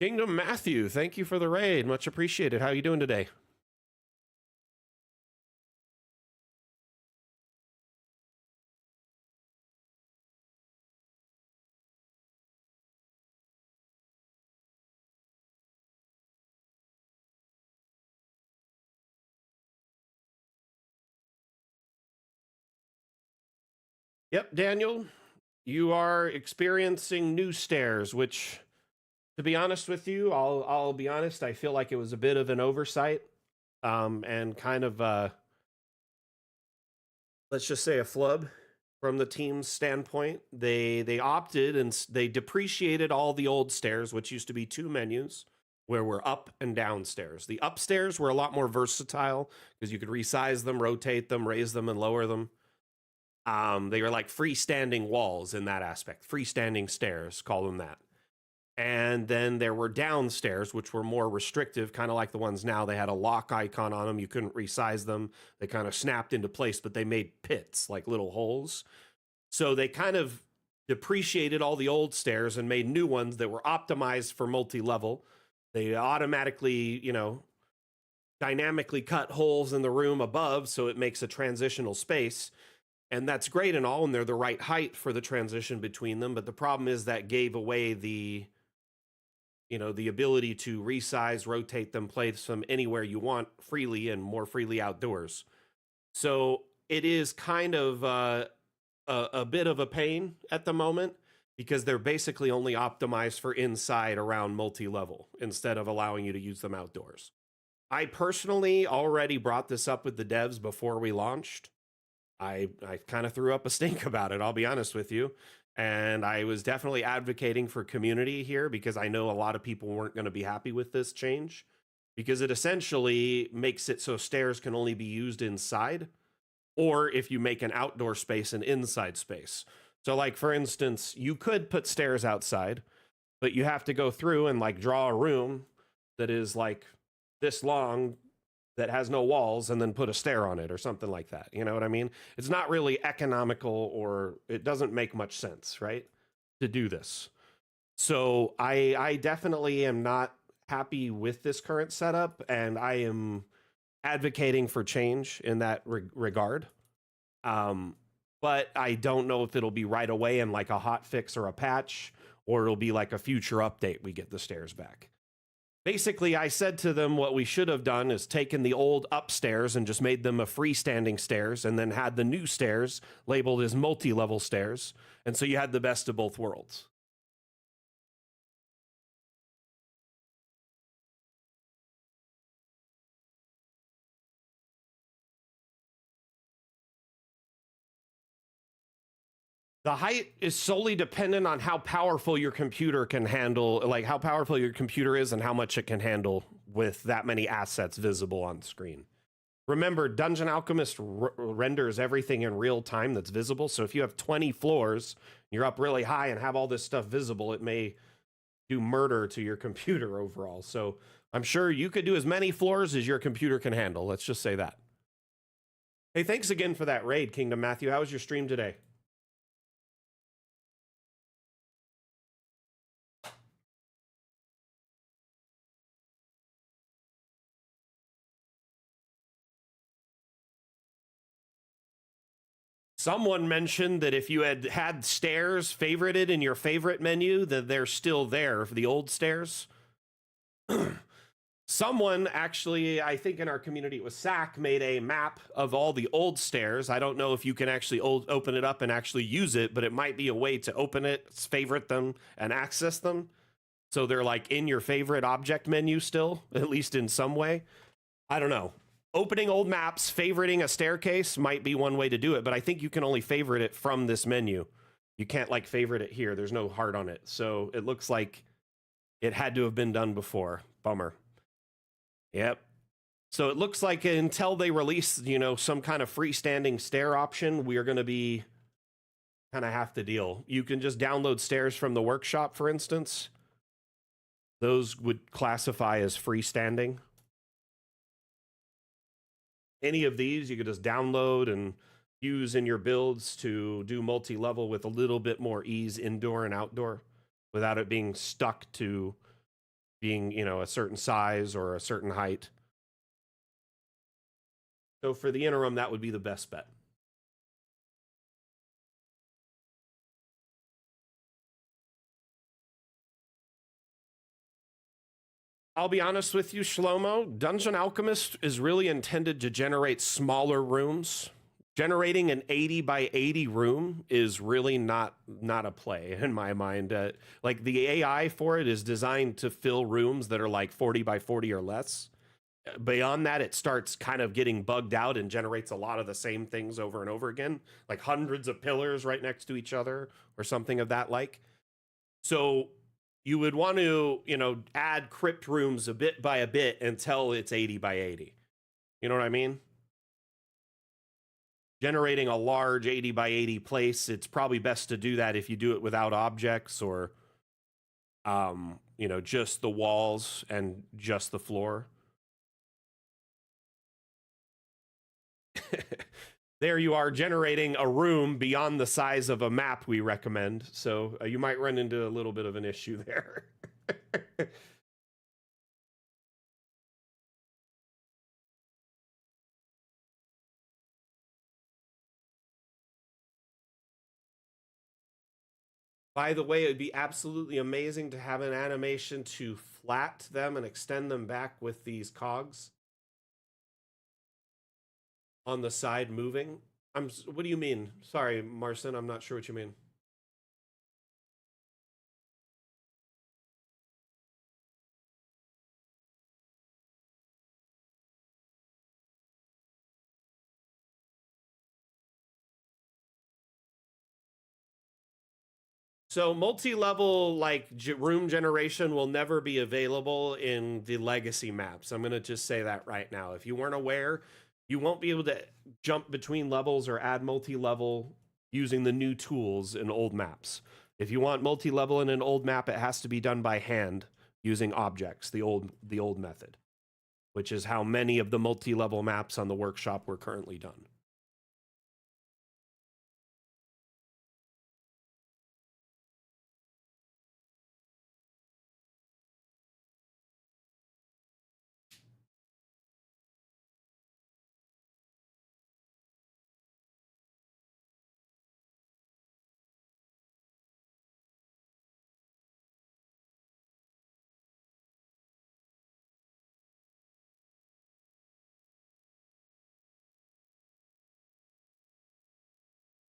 Kingdom Matthew, thank you for the raid. Much appreciated. How are you doing today? Yep, Daniel, you are experiencing new stairs, which, to be honest with you, I'll be honest, I feel like it was a bit of an oversight, and kind of let's just say a flub from the team's standpoint. They opted and they depreciated all the old stairs, which used to be 2 menus where we're up and downstairs. The upstairs were a lot more versatile because you could resize them, rotate them, raise them, and lower them. They were like freestanding walls in that aspect, freestanding stairs, call them that. And then there were downstairs, which were more restrictive, kind of like the ones now. They had a lock icon on them. You couldn't resize them. They kind of snapped into place, but they made pits, like little holes. So they kind of depreciated all the old stairs and made new ones that were optimized for multi-level. They automatically, dynamically cut holes in the room above, so it makes a transitional space. And that's great and all, and they're the right height for the transition between them. But the problem is that gave away the ability to resize, rotate them, place them anywhere you want freely and more freely outdoors. So it is kind of a bit of a pain at the moment because they're basically only optimized for inside around multi-level instead of allowing you to use them outdoors. I personally already brought this up with the devs before we launched. I kind of threw up a stink about it, I'll be honest with you. And I was definitely advocating for community here because I know a lot of people weren't going to be happy with this change because it essentially makes it so stairs can only be used inside, or if you make an outdoor space an inside space. So like, for instance, you could put stairs outside, but you have to go through and like draw a room that is like this long that has no walls and then put a stair on it or something like that. You know what I mean? It's not really economical, or it doesn't make much sense, right, to do this. So I definitely am not happy with this current setup, and I am advocating for change in that regard. But I don't know if it'll be right away in like a hot fix or a patch, or it'll be like a future update we get the stairs back. Basically, I said to them what we should have done is taken the old upstairs and just made them a freestanding stairs, and then had the new stairs labeled as multi-level stairs. And so you had the best of both worlds. The height is solely dependent on how powerful your computer can handle, like how powerful your computer is and how much it can handle with that many assets visible on screen. Remember, Dungeon Alchemist renders everything in real time that's visible. So if you have 20 floors, you're up really high and have all this stuff visible, it may do murder to your computer overall. So I'm sure you could do as many floors as your computer can handle. Let's just say that. Hey, thanks again for that raid, Kingdom Matthew. How was your stream today? Someone mentioned that if you had stairs favorited in your favorite menu, that they're still there for the old stairs. Someone actually, I think in our community, it was Sack, made a map of all the old stairs. I don't know if you can actually open it up and actually use it, but it might be a way to open it, favorite them, and access them. So they're like in your favorite object menu still, at least in some way. I don't know. Opening old maps, favoriting a staircase might be one way to do it, but I think you can only favorite it from this menu. You can't like favorite it here. There's no heart on it. So it looks like it had to have been done before. Bummer. Yep. So it looks like until they release, some kind of freestanding stair option, we are going to be kind of have to deal. You can just download stairs from the workshop, for instance. Those would classify as freestanding. Any of these you could just download and use in your builds to do multi-level with a little bit more ease indoor and outdoor without it being stuck to being, a certain size or a certain height. So for the interim, that would be the best bet. I'll be honest with you, Shlomo, Dungeon Alchemist is really intended to generate smaller rooms. Generating an 80 by 80 room is really not a play in my mind. Like the AI for it is designed to fill rooms that are like 40 by 40 or less. Beyond that, it starts kind of getting bugged out and generates a lot of the same things over and over again, like hundreds of pillars right next to each other or something of that like. So you would want to, add crypt rooms a bit by a bit until it's 80 by 80. You know what I mean? generating a large 80 by 80 place, it's probably best to do that if you do it without objects or, you know, just the walls and just the floor. There you are generating a room beyond the size of a map we recommend. So you might run into a little bit of an issue there. By the way, it would be absolutely amazing to have an animation to flat them and extend them back with these cogs on the side moving. What do you mean? Sorry, Marcin, I'm not sure what you mean. So multi-level like room generation will never be available in the legacy maps. I'm going to just say that right now. If you weren't aware, you won't be able to jump between levels or add multi-level using the new tools in old maps. If you want multi-level in an old map, it has to be done by hand using objects, the old method, which is how many of the multi-level maps on the workshop were currently done.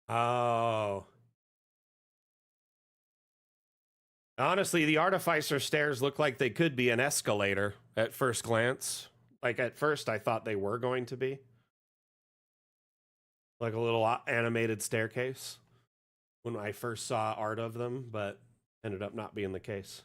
Oh. Honestly, the Artificer stairs look like they could be an escalator at first glance. Like at first I thought they were going to be. Like a little animated staircase when I first saw art of them, but ended up not being the case.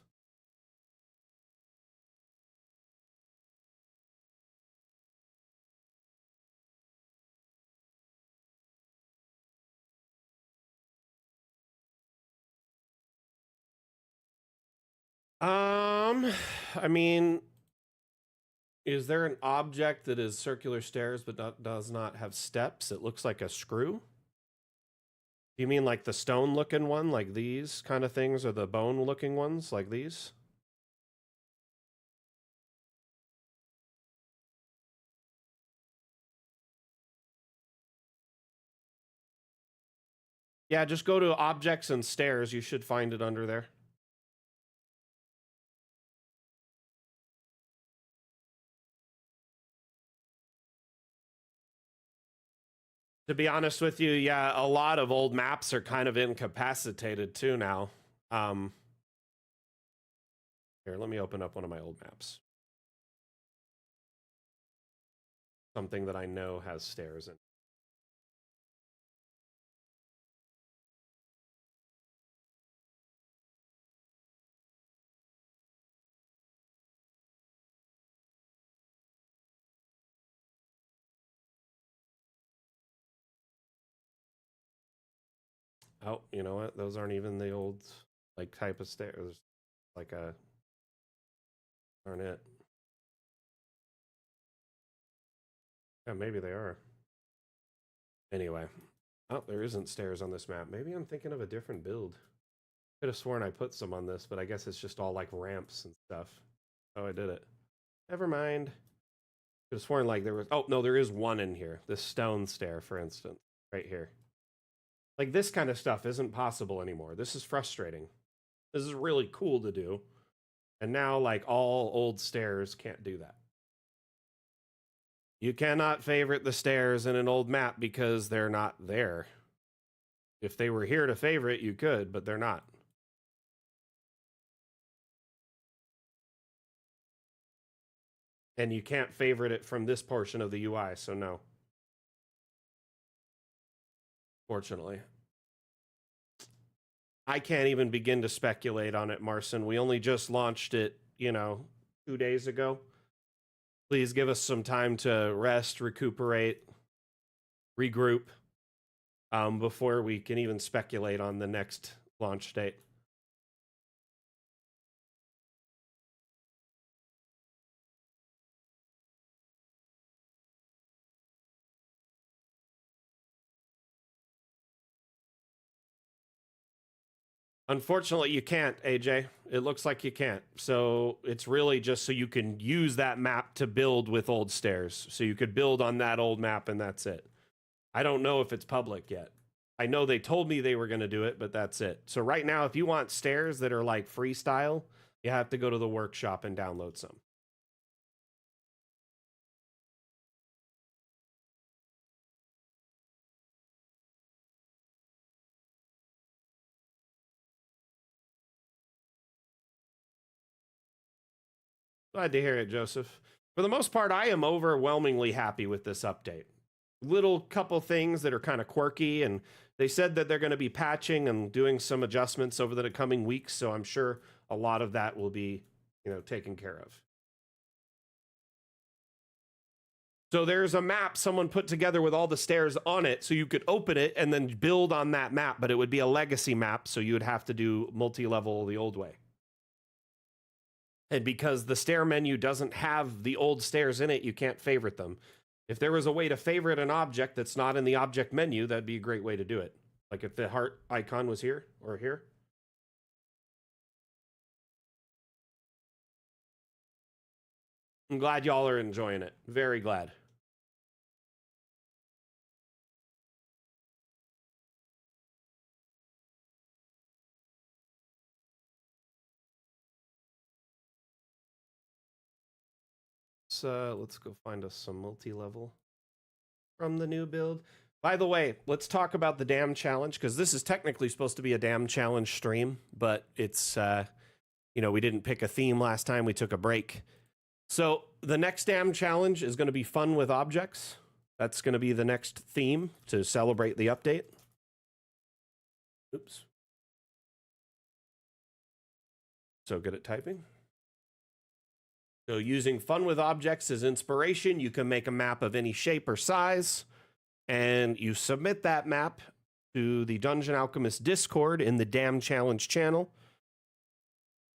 I mean, is there an object that is circular stairs but does not have steps? It looks like a screw. Do you mean like the stone looking one, like these kind of things, or the bone looking ones like these? Yeah, just go to objects and stairs. You should find it under there. To be honest with you, yeah, a lot of old maps are kind of incapacitated too now. Here, let me open up one of my old maps. Something that I know has stairs in. Oh, you know what? Those aren't even the old like type of stairs. Like aren't it? Yeah, maybe they are. Anyway. Oh, there isn't stairs on this map. Maybe I'm thinking of a different build. Could have sworn I put some on this, but I guess it's just all like ramps and stuff. Oh, I did it. Never mind. Could have sworn like there was. Oh no, there is one in here. This stone stair, for instance, right here. Like this kind of stuff isn't possible anymore. This is frustrating. This is really cool to do, and now like all old stairs can't do that. You cannot favorite the stairs in an old map because they're not there. If they were here to favorite, you could, but they're not. And you can't favorite it from this portion of the UI, so no. Fortunately. I can't even begin to speculate on it, Marcin. We only just launched it, 2 days ago. Please give us some time to rest, recuperate, regroup. before we can even speculate on the next launch date. Unfortunately, you can't, AJ. It looks like you can't. So it's really just so you can use that map to build with old stairs. So you could build on that old map and that's it. I don't know if it's public yet. I know they told me they were going to do it, but that's it. So right now, if you want stairs that are like freestyle, you have to go to the workshop and download some. Glad to hear it, Joseph. For the most part, I am overwhelmingly happy with this update. Little couple things that are kind of quirky, and they said that they're going to be patching and doing some adjustments over the coming weeks, so I'm sure a lot of that will be, taken care of. So there's a map someone put together with all the stairs on it, so you could open it and then build on that map, but it would be a legacy map, so you would have to do multi-level the old way. And because the stair menu doesn't have the old stairs in it, you can't favorite them. If there was a way to favorite an object that's not in the object menu, that'd be a great way to do it. Like if the heart icon was here or here. I'm glad y'all are enjoying it. Very glad. So let's go find us some multi-level from the new build. By the way, let's talk about the dam challenge, because this is technically supposed to be a dam challenge stream, but it's, we didn't pick a theme last time. We took a break. So the next dam challenge is going to be fun with objects. That's going to be the next theme to celebrate the update. Oops. So good at typing. So using fun with objects as inspiration, you can make a map of any shape or size, and you submit that map to the Dungeon Alchemist Discord in the Dam Challenge channel.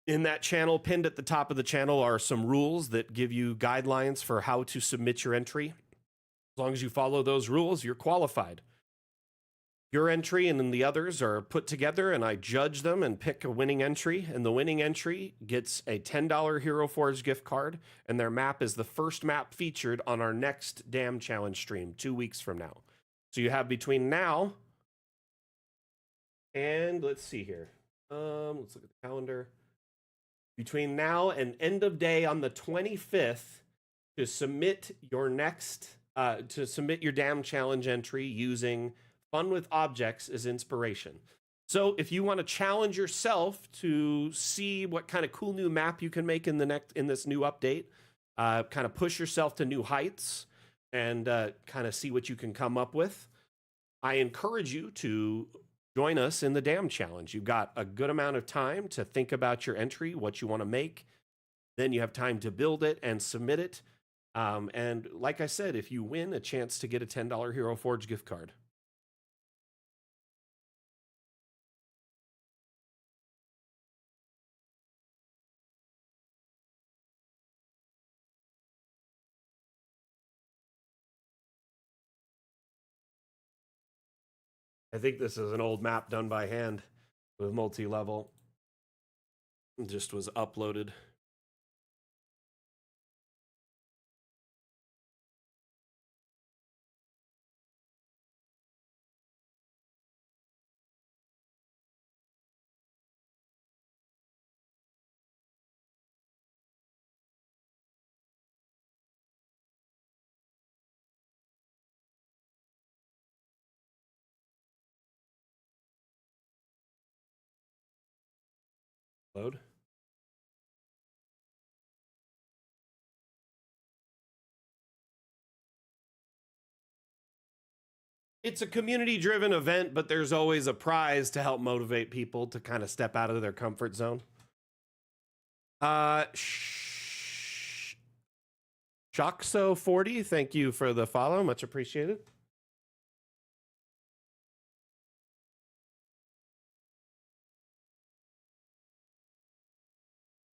In that channel, pinned at the top of the channel, are some rules that give you guidelines for how to submit your entry. As long as you follow those rules, you're qualified. Your entry and then the others are put together, and I judge them and pick a winning entry. And the winning entry gets a $10 Hero Forge gift card, and their map is the first map featured on our next Dam Challenge stream 2 weeks from now. So you have between now and let's see here. Let's look at the calendar. Between now and end of day on the 25th to submit your Dam Challenge entry using fun with objects as inspiration. So if you want to challenge yourself to see what kind of cool new map you can make in this new update, kind of push yourself to new heights and kind of see what you can come up with, I encourage you to join us in the Dam Challenge. You've got a good amount of time to think about your entry, what you want to make. Then you have time to build it and submit it. And like I said, if you win, a chance to get a $10 Hero Forge gift card. I think this is an old map done by hand with multi-level. It just was uploaded. Load. It's a community driven event, but there's always a prize to help motivate people to kind of step out of their comfort zone. Shoxo40, thank you for the follow. Much appreciated.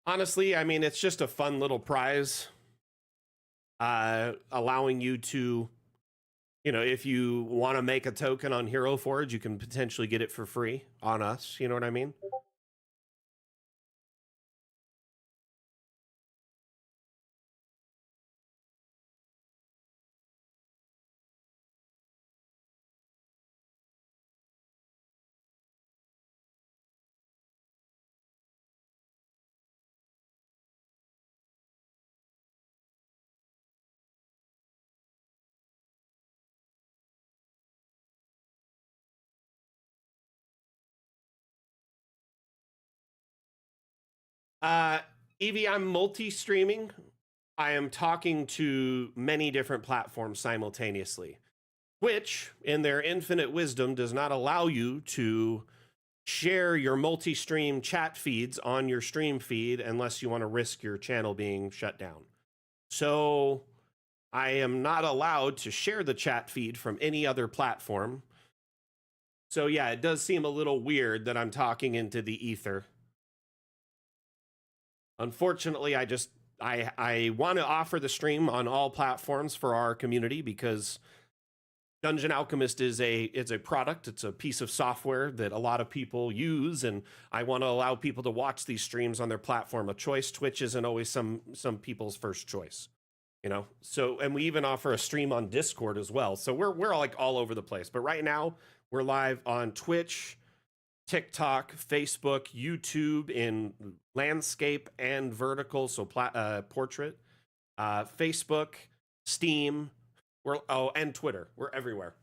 Honestly, I mean, it's just a fun little prize, allowing you to, if you want to make a token on Hero Forge, you can potentially get it for free on us. You know what I mean? Uh, Evie, I'm multi-streaming. I am talking to many different platforms simultaneously. Twitch, in their infinite wisdom, does not allow you to share your multi-stream chat feeds on your stream feed unless you want to risk your channel being shut down. So I am not allowed to share the chat feed from any other platform. So yeah, it does seem a little weird that I'm talking into the ether. Unfortunately, I want to offer the stream on all platforms for our community because Dungeon Alchemist is it's a product, it's a piece of software that a lot of people use, and I want to allow people to watch these streams on their platform of choice. Twitch isn't always some people's first choice, So, and we even offer a stream on Discord as well. So we're like all over the place. But right now, we're live on Twitch, TikTok, Facebook, YouTube in landscape and vertical, so portrait, Facebook, Steam, and Twitter. We're everywhere.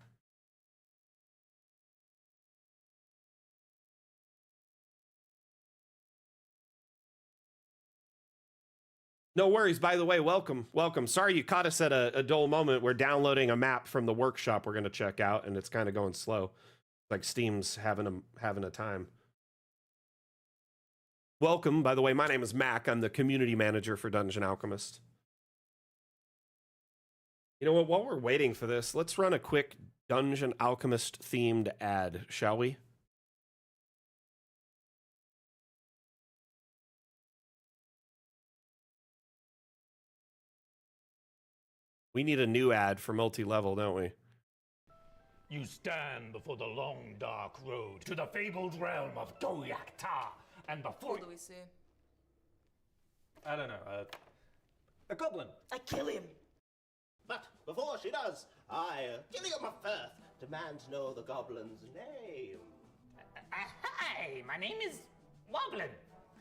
No worries. By the way, welcome. Sorry you caught us at a dull moment. We're downloading a map from the workshop we're going to check out, and it's kind of going slow. Like Steam's having a time. Welcome. By the way, my name is Mac. I'm the community manager for Dungeon Alchemist. You know what? While we're waiting for this, let's run a quick Dungeon Alchemist themed ad, shall we? We need a new ad for multi-level, don't we? You stand before the long, dark road to the fabled realm of Goyak-Ta, and before What do we see? I don't know, a goblin. I kill him. But before she does, I, Gilliam of Firth, demand to know the goblin's name. Hi, my name is Woblin.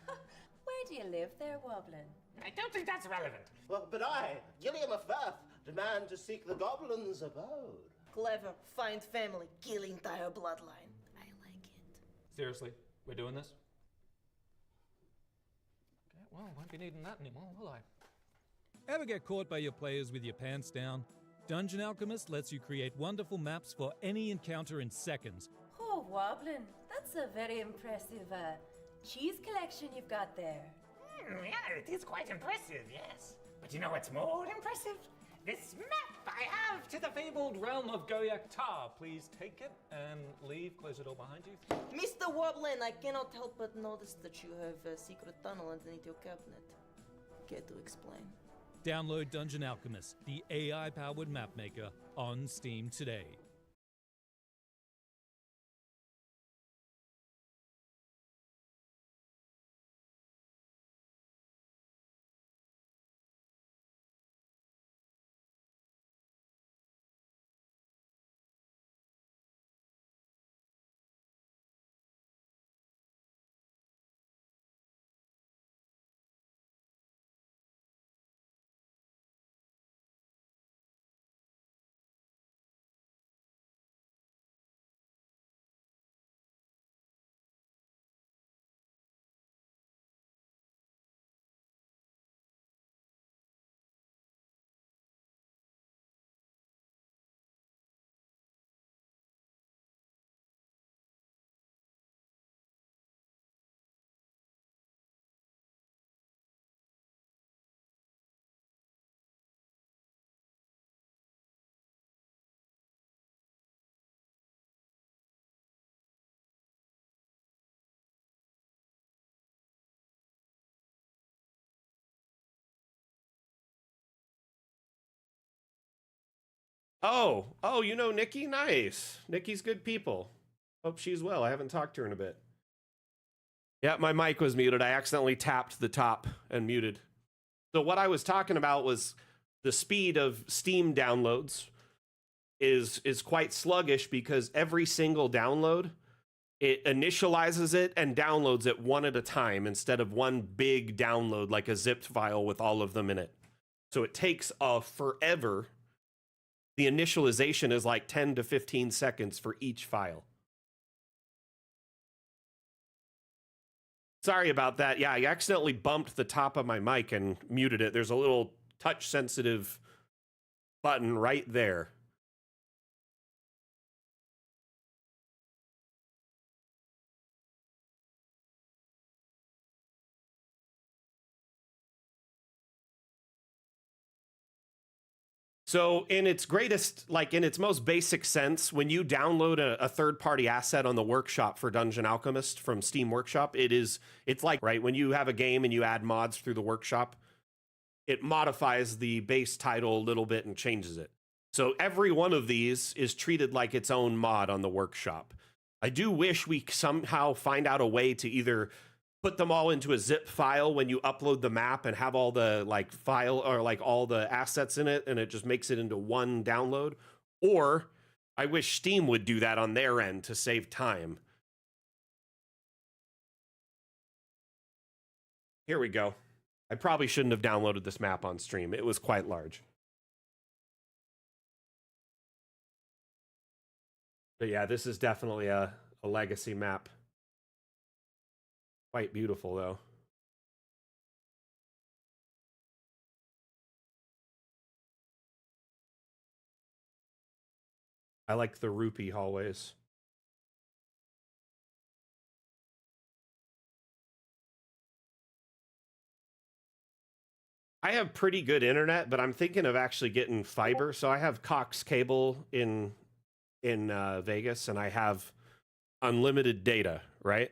Where do you live there, Woblin? I don't think that's relevant. Well, but I, Gilliam of Firth, demand to seek the goblin's abode. Clever. Find family. Kill entire bloodline. I like it. Seriously, we're doing this? Okay, well, won't be needing that anymore, will I? Ever get caught by your players with your pants down? Dungeon Alchemist lets you create wonderful maps for any encounter in seconds. Oh, Woblin, that's a very impressive cheese collection you've got there. Yeah, it is quite impressive, yes. But you know what's more impressive? This map I have To the fabled realm of Goyak-Ta. Please take it and leave. Close the door behind you. Mr. Woblin, I cannot help but notice that you have a secret tunnel underneath your cabinet. Care to explain? Download Dungeon Alchemist, the AI-powered map maker, on Steam today. Oh, you know Nikki? Nice. Nikki's good people. Hope she's well. I haven't talked to her in a bit. Yeah, my mic was muted. I accidentally tapped the top and muted. So what I was talking about was the speed of Steam downloads is quite sluggish because every single download, it initializes it and downloads it one at a time instead of one big download like a zipped file with all of them in it. So it takes forever. The initialization is like 10 to 15 seconds for each file. Sorry about that. Yeah, I accidentally bumped the top of my mic and muted it. There's a little touch sensitive button right there. So in its greatest, like in its most basic sense, when you download a third-party asset on the workshop for Dungeon Alchemist from Steam Workshop, it's like, right, when you have a game and you add mods through the workshop, it modifies the base title a little bit and changes it. So every one of these is treated like its own mod on the workshop. I do wish we somehow find out a way to either put them all into a zip file when you upload the map and have all the like file or like all the assets in it and it just makes it into one download. Or I wish Steam would do that on their end to save time. Here we go. I probably shouldn't have downloaded this map on stream. It was quite large. But yeah, this is definitely a legacy map. Quite beautiful, though. I like the rupee hallways. I have pretty good internet, but I'm thinking of actually getting fiber. So I have Cox cable in Vegas, and I have unlimited data, right?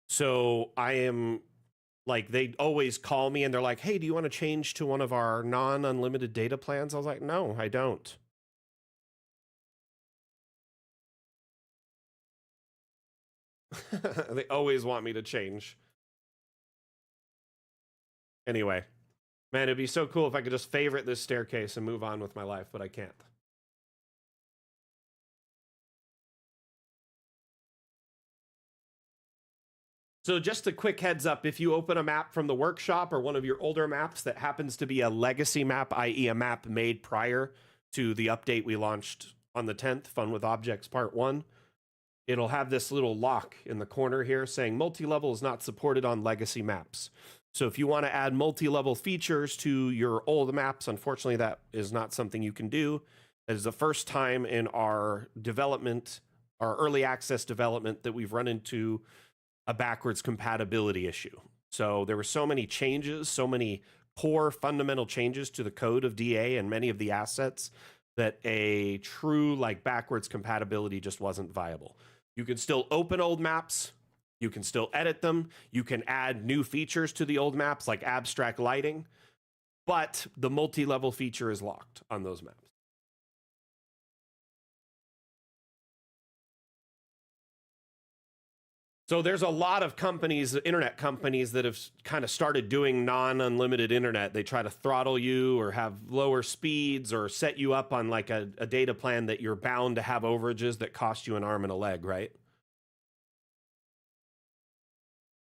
So I am like, they always call me and they're like, hey, do you want to change to one of our non-unlimited data plans? I was like, no, I don't. They always want me to change. Anyway, man, it'd be so cool if I could just favorite this staircase and move on with my life, but I can't. So just a quick heads up, if you open a map from the workshop or one of your older maps that happens to be a legacy map, i.e. a map made prior to the update we launched on the 10th, Fun with Objects Part 1, it'll have this little lock in the corner here saying multi-level is not supported on legacy maps. So if you want to add multi-level features to your old maps, unfortunately that is not something you can do. It is the first time in our development, our early access development, that we've run into a backwards compatibility issue. So there were so many changes, so many core fundamental changes to the code of DA and many of the assets that a true like backwards compatibility just wasn't viable. You can still open old maps, you can still edit them, you can add new features to the old maps like abstract lighting, but the multi-level feature is locked on those maps. So there's a lot of companies, internet companies, that have kind of started doing non-unlimited internet. They try to throttle you or have lower speeds or set you up on like a data plan that you're bound to have overages that cost you an arm and a leg, right?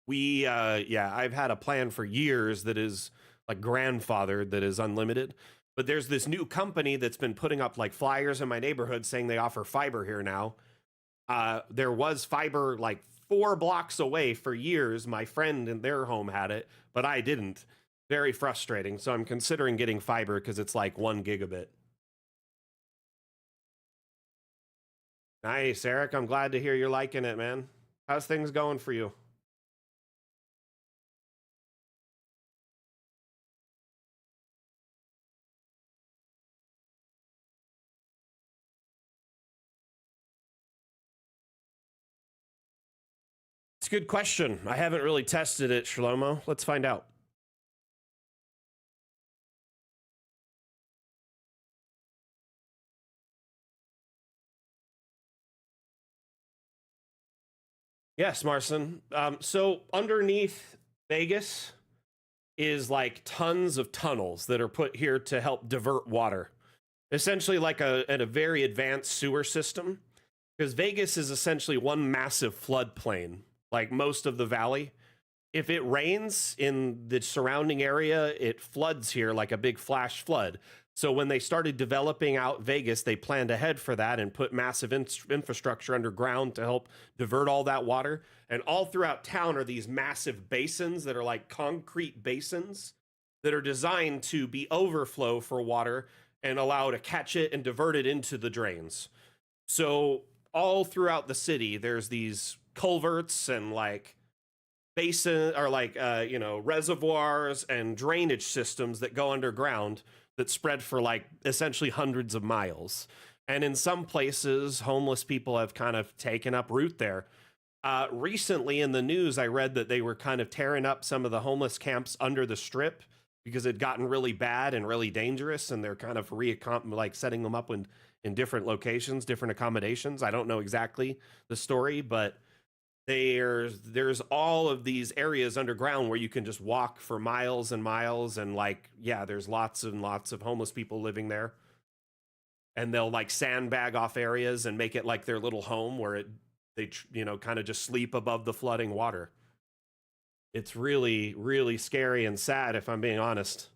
I've had a plan for years that is like grandfathered, that is unlimited. But there's this new company that's been putting up like flyers in my neighborhood saying they offer fiber here now. There was fiber like 4 blocks away for years. My friend in their home had it, but I didn't. Very frustrating. So I'm considering getting fiber because it's like 1 gigabit. Nice, Eric. I'm glad to hear you're liking it, man. How's things going for you? It's a good question. I haven't really tested it, Shlomo. Let's find out. Yes, Marson. So underneath Vegas is like tons of tunnels that are put here to help divert water. Essentially like a very advanced sewer system. Because Vegas is essentially one massive floodplain, like most of the valley. If it rains in the surrounding area, it floods here like a big flash flood. So when they started developing out Vegas, they planned ahead for that and put massive infrastructure underground to help divert all that water. And all throughout town are these massive basins that are like concrete basins that are designed to be overflow for water and allow to catch it and divert it into the drains. So all throughout the city, there's these culverts and like basin or like reservoirs and drainage systems that go underground that spread for like essentially hundreds of miles. And in some places, homeless people have kind of taken up root there. Recently in the news, I read that they were kind of tearing up some of the homeless camps under the strip because it had gotten really bad and really dangerous, and they're kind of setting them up in different locations, different accommodations. I don't know exactly the story, but there's all of these areas underground where you can just walk for miles and miles, and there's lots and lots of homeless people living there. And they'll like sandbag off areas and make it like their little home where they kind of just sleep above the flooding water. It's really, really scary and sad, if I'm being honest.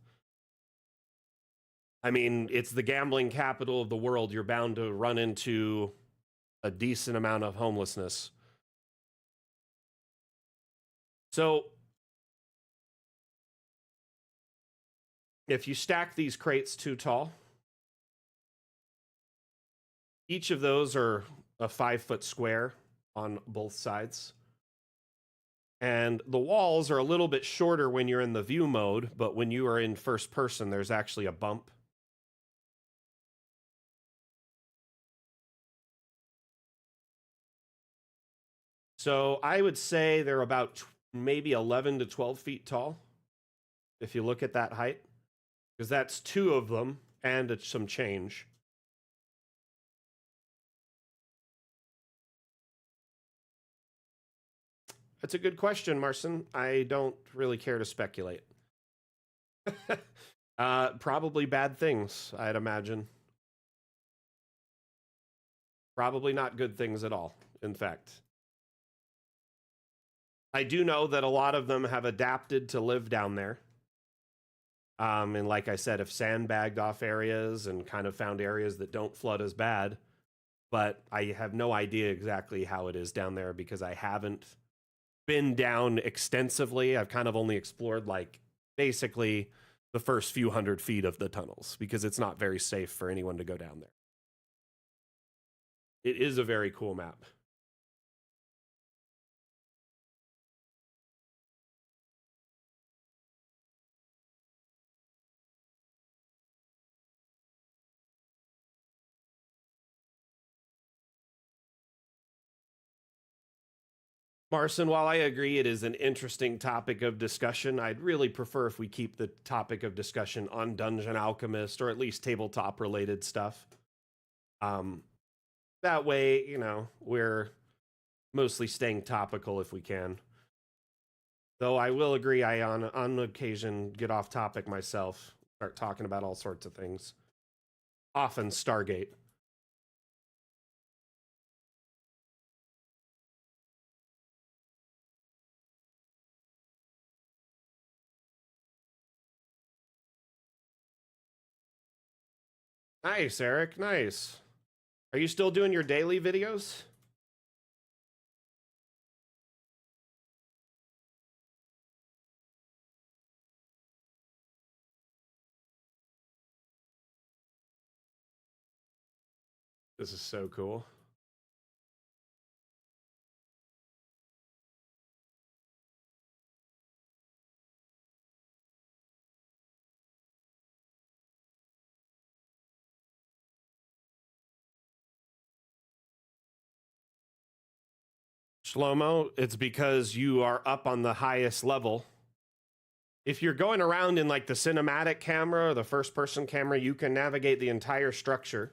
I mean, it's the gambling capital of the world. You're bound to run into a decent amount of homelessness. So if you stack these crates too tall, each of those are a 5-foot square on both sides. And the walls are a little bit shorter when you're in the view mode, but when you are in first person, there's actually a bump. So I would say they're about maybe 11 to 12 feet tall, if you look at that height, because that's 2 of them and some change. That's a good question, Marson. I don't really care to speculate. Probably bad things, I'd imagine. Probably not good things at all, in fact. I do know that a lot of them have adapted to live down there. And like I said, have sandbagged off areas and kind of found areas that don't flood as bad. But I have no idea exactly how it is down there because I haven't been down extensively. I've kind of only explored like basically the first few hundred feet of the tunnels because it's not very safe for anyone to go down there. It is a very cool map. Marson, while I agree it is an interesting topic of discussion, I'd really prefer if we keep the topic of discussion on Dungeon Alchemist or at least tabletop related stuff. That way, we're mostly staying topical if we can. Though I will agree, I on occasion get off topic myself, start talking about all sorts of things. Often Stargate. Nice, Eric. Nice. Are you still doing your daily videos? This is so cool. Shlomo, it's because you are up on the highest level. If you're going around in like the cinematic camera or the first person camera, you can navigate the entire structure.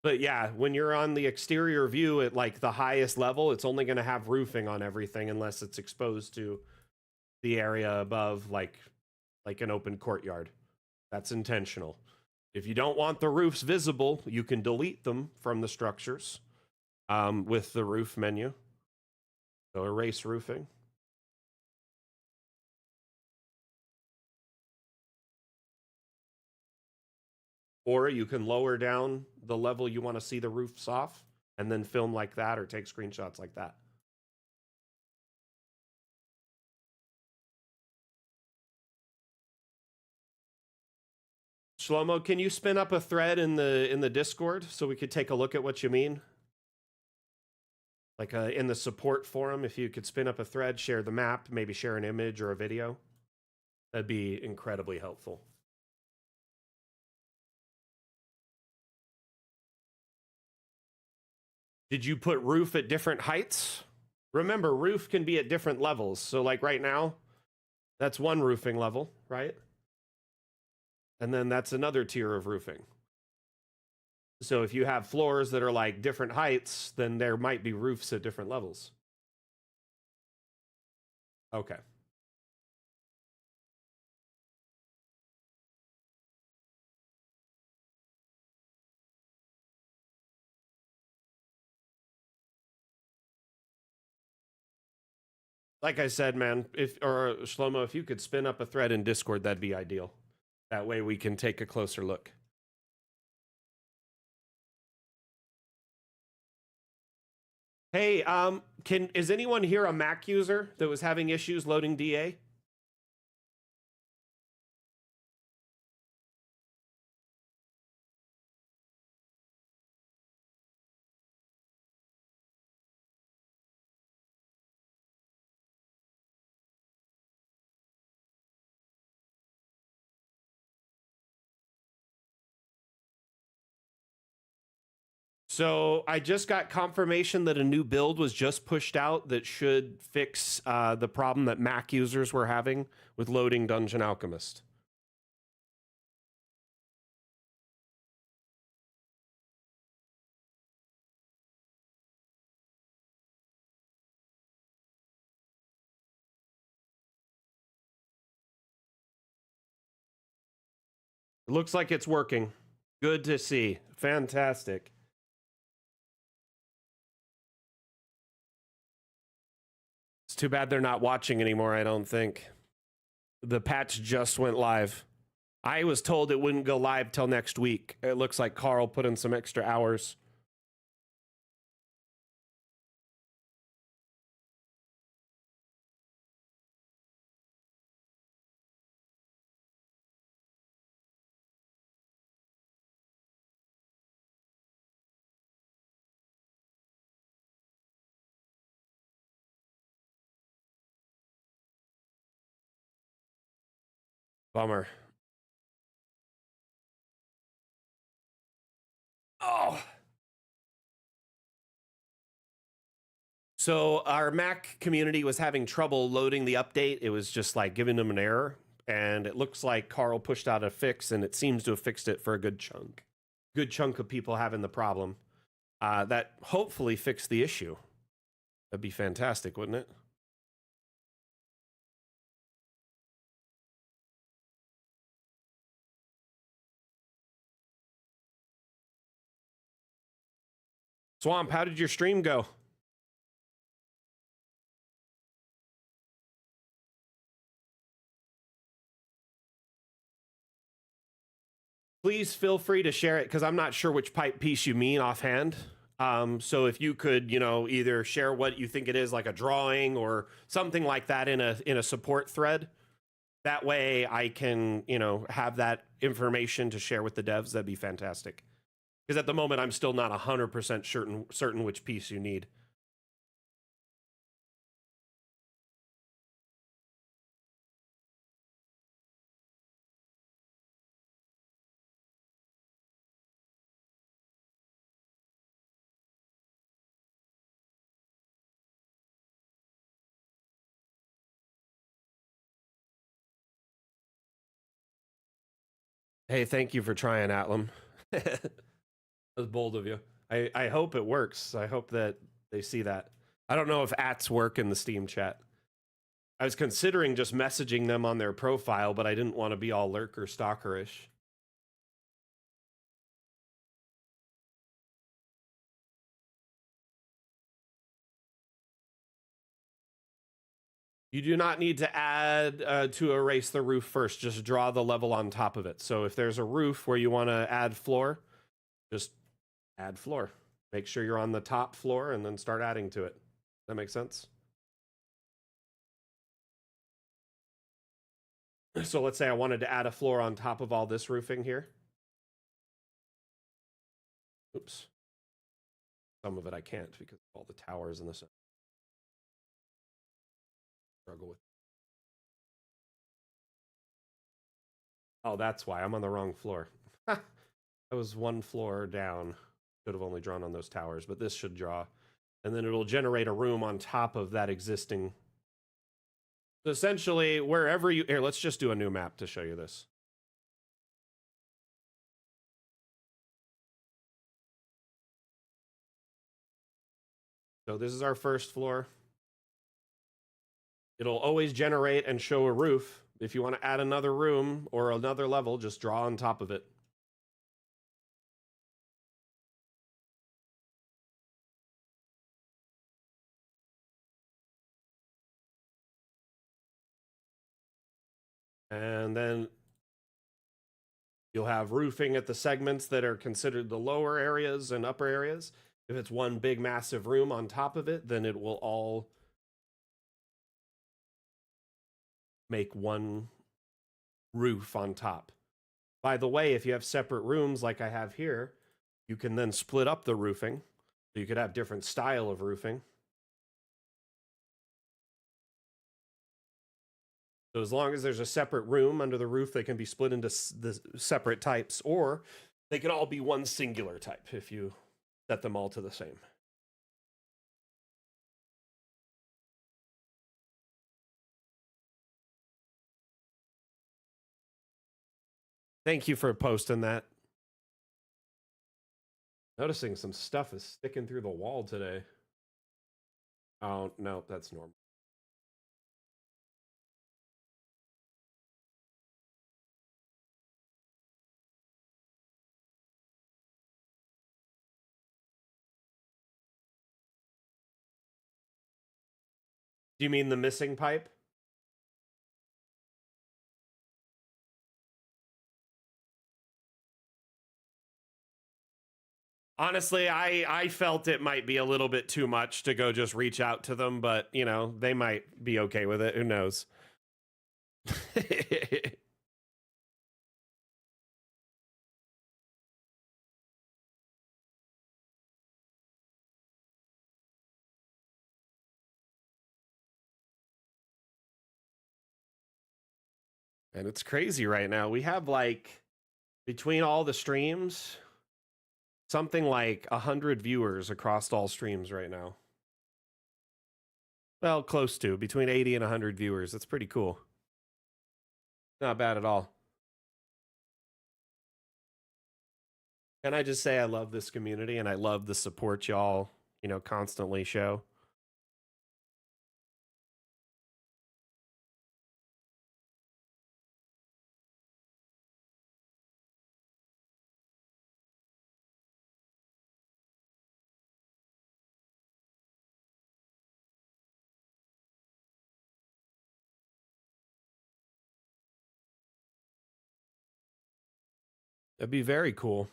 But yeah, when you're on the exterior view at like the highest level, it's only going to have roofing on everything unless it's exposed to the area above, like an open courtyard. That's intentional. If you don't want the roofs visible, you can delete them from the structures with the roof menu. So erase roofing. Or you can lower down the level you want to see the roofs off and then film like that or take screenshots like that. Shlomo, can you spin up a thread in the Discord so we could take a look at what you mean? Like in the support forum, if you could spin up a thread, share the map, maybe share an image or a video, that'd be incredibly helpful. Did you put roof at different heights? Remember, roof can be at different levels. So like right now, that's one roofing level, right? And then that's another tier of roofing. So if you have floors that are like different heights, then there might be roofs at different levels. Okay. Like I said, man, or Shlomo, if you could spin up a thread in Discord, that'd be ideal. That way we can take a closer look. Hey, is anyone here a Mac user that was having issues loading DA? So I just got confirmation that a new build was just pushed out that should fix the problem that Mac users were having with loading Dungeon Alchemist. It looks like it's working. Good to see. Fantastic. It's too bad they're not watching anymore, I don't think. The patch just went live. I was told it wouldn't go live till next week. It looks like Carl put in some extra hours. Bummer. Oh. So our Mac community was having trouble loading the update. It was just like giving them an error. And it looks like Carl pushed out a fix, and it seems to have fixed it for a good chunk. Good chunk of people having the problem. That hopefully fixed the issue. That'd be fantastic, wouldn't it? Swamp, how did your stream go? Please feel free to share it because I'm not sure which pipe piece you mean offhand. So if you could, either share what you think it is, like a drawing or something like that in a support thread. That way I can, have that information to share with the devs. That'd be fantastic. Because at the moment, I'm still not 100% certain which piece you need. Hey, thank you for trying, Atlam. That's bold of you. I hope it works. I hope that they see that. I don't know if ats work in the Steam chat. I was considering just messaging them on their profile, but I didn't want to be all lurker stalkerish. You do not need to add to erase the roof first. Just draw the level on top of it. So if there's a roof where you want to add floor, just add floor. Make sure you're on the top floor and then start adding to it. That makes sense? So let's say I wanted to add a floor on top of all this roofing here. Oops. Some of it I can't because of all the towers in the center. Struggle with. Oh, that's why I'm on the wrong floor. I was one floor down. Should have only drawn on those towers, but this should draw. And then it'll generate a room on top of that existing. So essentially, wherever you... Here, let's just do a new map to show you this. So this is our first floor. It'll always generate and show a roof. If you want to add another room or another level, just draw on top of it. And then you'll have roofing at the segments that are considered the lower areas and upper areas. If it's one big massive room on top of it, then it will all make one roof on top. By the way, if you have separate rooms like I have here, you can then split up the roofing. So you could have different style of roofing. So as long as there's a separate room under the roof, they can be split into the separate types, or they can all be one singular type if you set them all to the same. Thank you for posting that. Noticing some stuff is sticking through the wall today. Oh, no, that's normal. Do you mean the missing pipe? Honestly, I felt it might be a little bit too much to go just reach out to them, but, you know, they might be okay with it. Who knows? And it's crazy right now. We have, like, between all the streams, something like 100 viewers across all streams right now. Well, close to, between 80 and 100 viewers. That's pretty cool. Not bad at all. Can I just say I love this community and I love the support y'all, you know, constantly show. That'd be very cool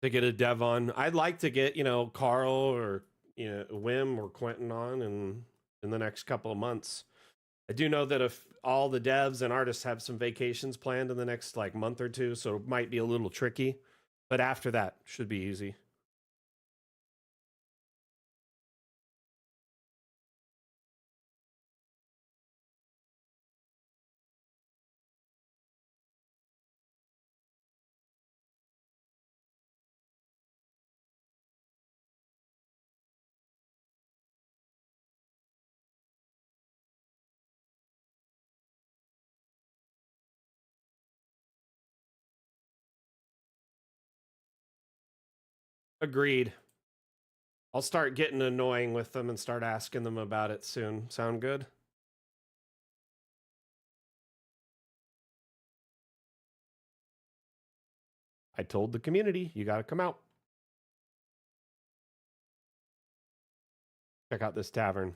to get a dev on. I'd like to get, you know, Carl or, you know, Wim or Quentin on in the next couple of months. I do know that if all the devs and artists have some vacations planned in the next like month or two, so it might be a little tricky, but after that should be easy. Agreed. I'll start getting annoying with them and start asking them about it soon. Sound good? I told the community, you got to come out. Check out this tavern.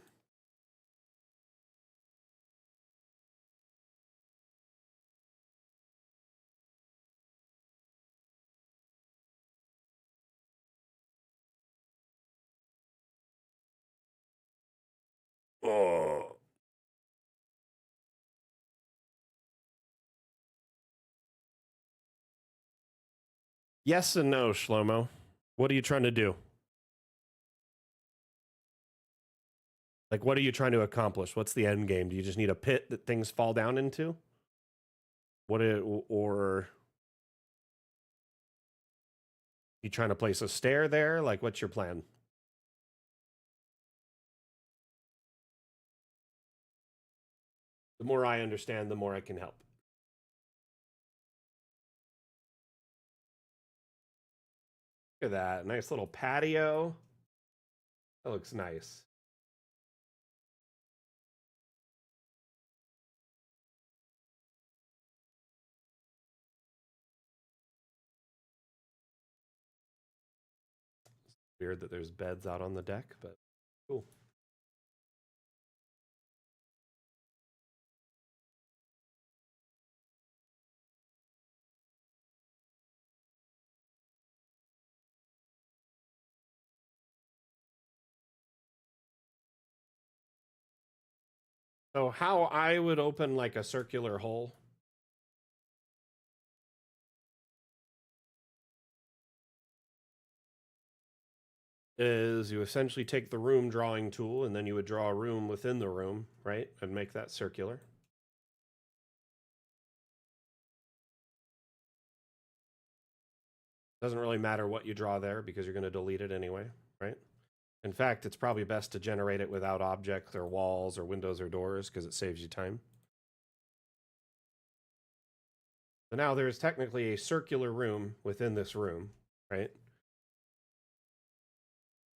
Oh. Yes and no, Shlomo. What are you trying to do? Like, what are you trying to accomplish? What's the end game? Do you just need a pit that things fall down into? Or you trying to place a stair there? Like, what's your plan? The more I understand, the more I can help. Look at that. Nice little patio. That looks nice. Weird that there's beds out on the deck, but cool. So how I would open like a circular hole is you essentially take the room drawing tool and then you would draw a room within the room, right? And make that circular. Doesn't really matter what you draw there because you're going to delete it anyway, right? In fact, it's probably best to generate it without objects or walls or windows or doors because it saves you time. So now there's technically a circular room within this room, right?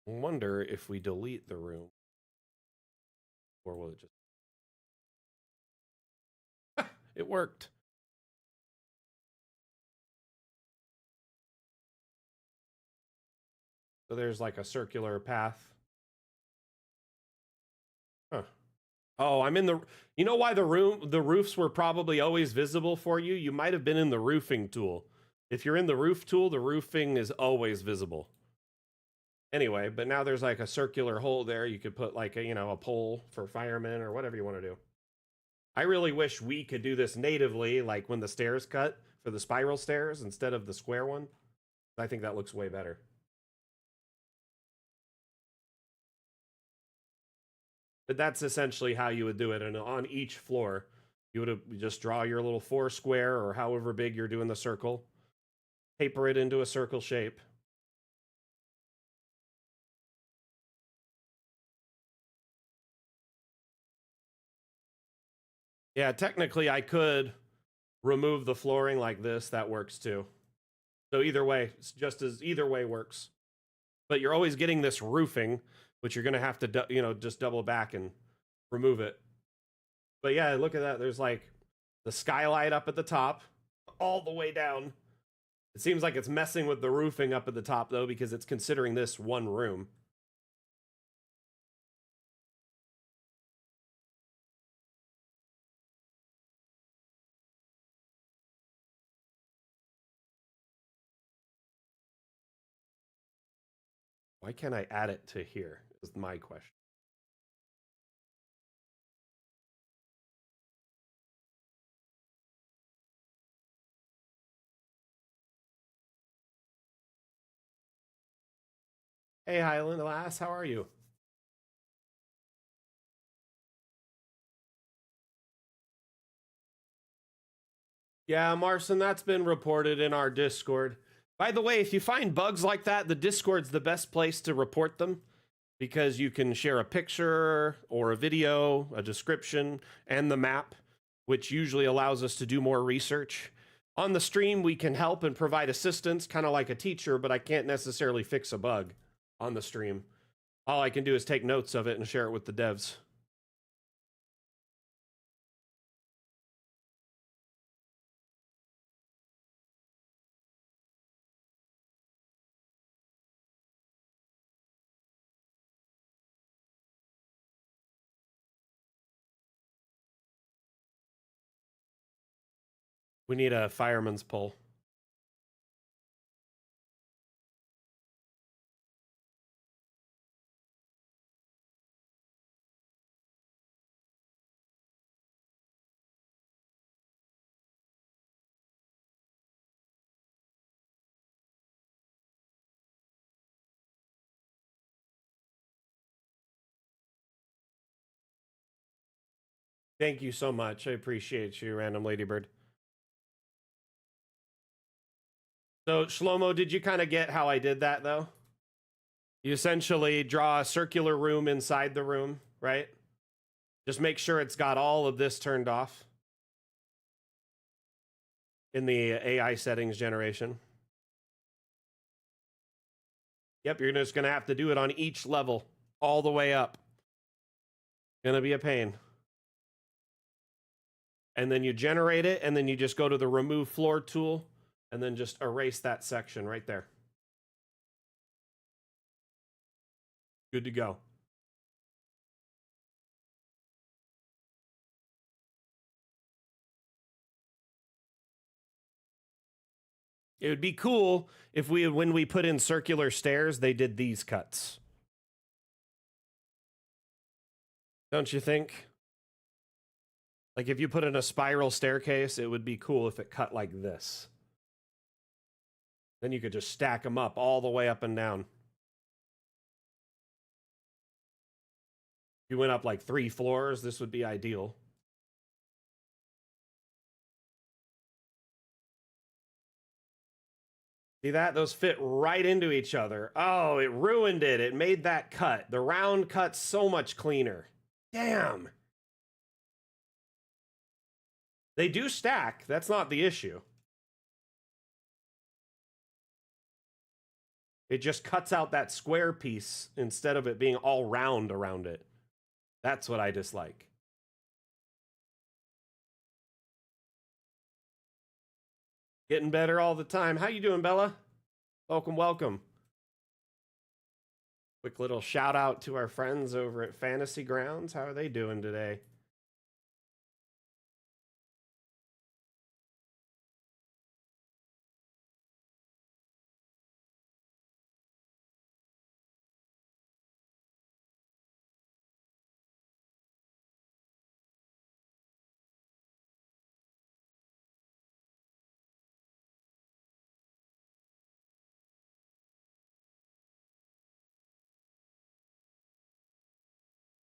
I wonder if we delete the room, or will it just... It worked. So there's like a circular path. Huh. Oh, I'm in the... You know why the roofs were probably always visible for you? You might have been in the roofing tool. If you're in the roof tool, the roofing is always visible. Anyway, but now there's like a circular hole there. You could put like a, you know, a pole for firemen or whatever you want to do. I really wish we could do this natively, like when the stairs cut for the spiral stairs instead of the square one. I think that looks way better. But that's essentially how you would do it. And on each floor, you would just draw your little 4 square or however big you're doing the circle, taper it into a circle shape. Yeah, technically I could remove the flooring like this. That works too. So either way, it's just as either way works. But you're always getting this roofing, which you're going to have to, you know, just double back and remove it. But yeah, look at that. There's like the skylight up at the top, all the way down. It seems like it's messing with the roofing up at the top, though, because it's considering this one room. Why can't I add it to here? Is my question. Hey, Highland Lass, how are you? Yeah, Marson, that's been reported in our Discord. By the way, if you find bugs like that, the Discord's the best place to report them because you can share a picture or a video, a description, and the map, which usually allows us to do more research. On the stream, we can help and provide assistance, kind of like a teacher, but I can't necessarily fix a bug on the stream. All I can do is take notes of it and share it with the devs. We need a fireman's pole. Thank you so much. I appreciate you, Random Ladybird. So, Shlomo, did you kind of get how I did that, though? You essentially draw a circular room inside the room, right? Just make sure it's got all of this turned off in the AI settings generation. Yep, you're just going to have to do it on each level, all the way up. Gonna be a pain. And then you generate it, and then you just go to the remove floor tool, and then just erase that section right there. Good to go. It would be cool if when we put in circular stairs, they did these cuts. Don't you think? Like if you put in a spiral staircase, it would be cool if it cut like this. Then you could just stack them up all the way up and down. If you went up like 3 floors, this would be ideal. See that? Those fit right into each other. Oh, it ruined it. It made that cut. The round cut's so much cleaner. Damn. They do stack. That's not the issue. It just cuts out that square piece instead of it being all round around it. That's what I dislike. Getting better all the time. How you doing, Bella? Welcome, welcome. Quick little shout out to our friends over at Fantasy Grounds. How are they doing today?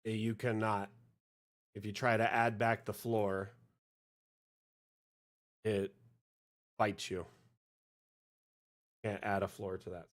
You cannot. If you try to add back the floor, it bites you. Can't add a floor to that.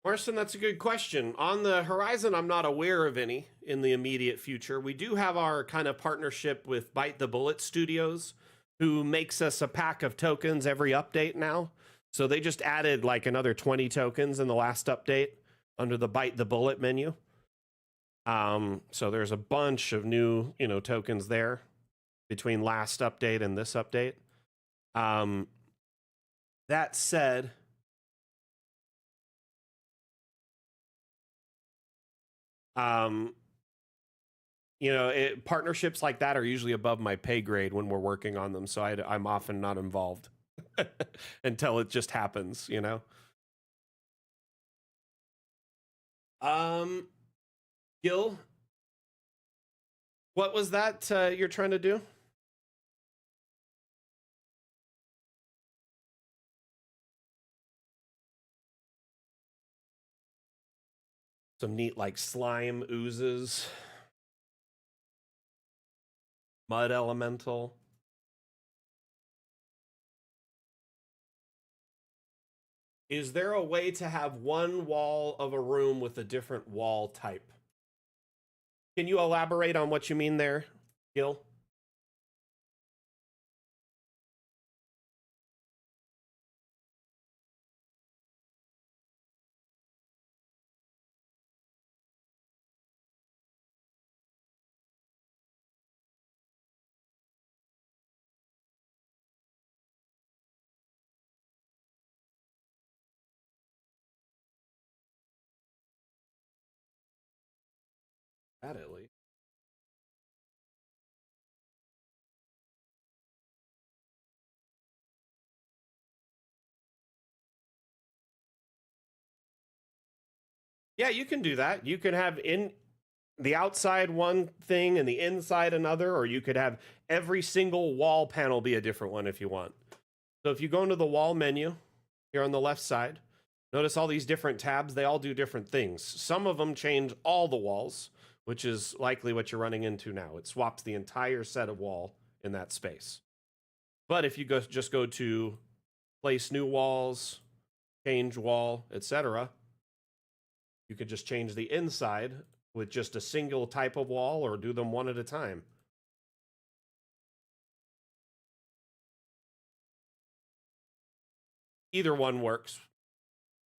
Marson, that's a good question. On the horizon, I'm not aware of any in the immediate future. We do have our kind of partnership with Bite the Bullet Studios, who makes us a pack of tokens every update now. So they just added like another 20 tokens in the last update under the Bite the Bullet menu. So there's a bunch of new, tokens there between last update and this update. That said, partnerships like that are usually above my pay grade when we're working on them, so I'm often not involved until it just happens, Gil, what was that you're trying to do? Some neat like slime oozes. Mud elemental. Is there a way to have one wall of a room with a different wall type? Can you elaborate on what you mean there, Gil? That at least. Yeah, you can do that. You can have in the outside one thing and the inside another, or you could have every single wall panel be a different one if you want. So if you go into the wall menu here on the left side, notice all these different tabs, they all do different things. Some of them change all the walls, which is likely what you're running into now. It swaps the entire set of wall in that space. But if you just go to place new walls, change wall, etc., you could just change the inside with just a single type of wall or do them one at a time. Either one works.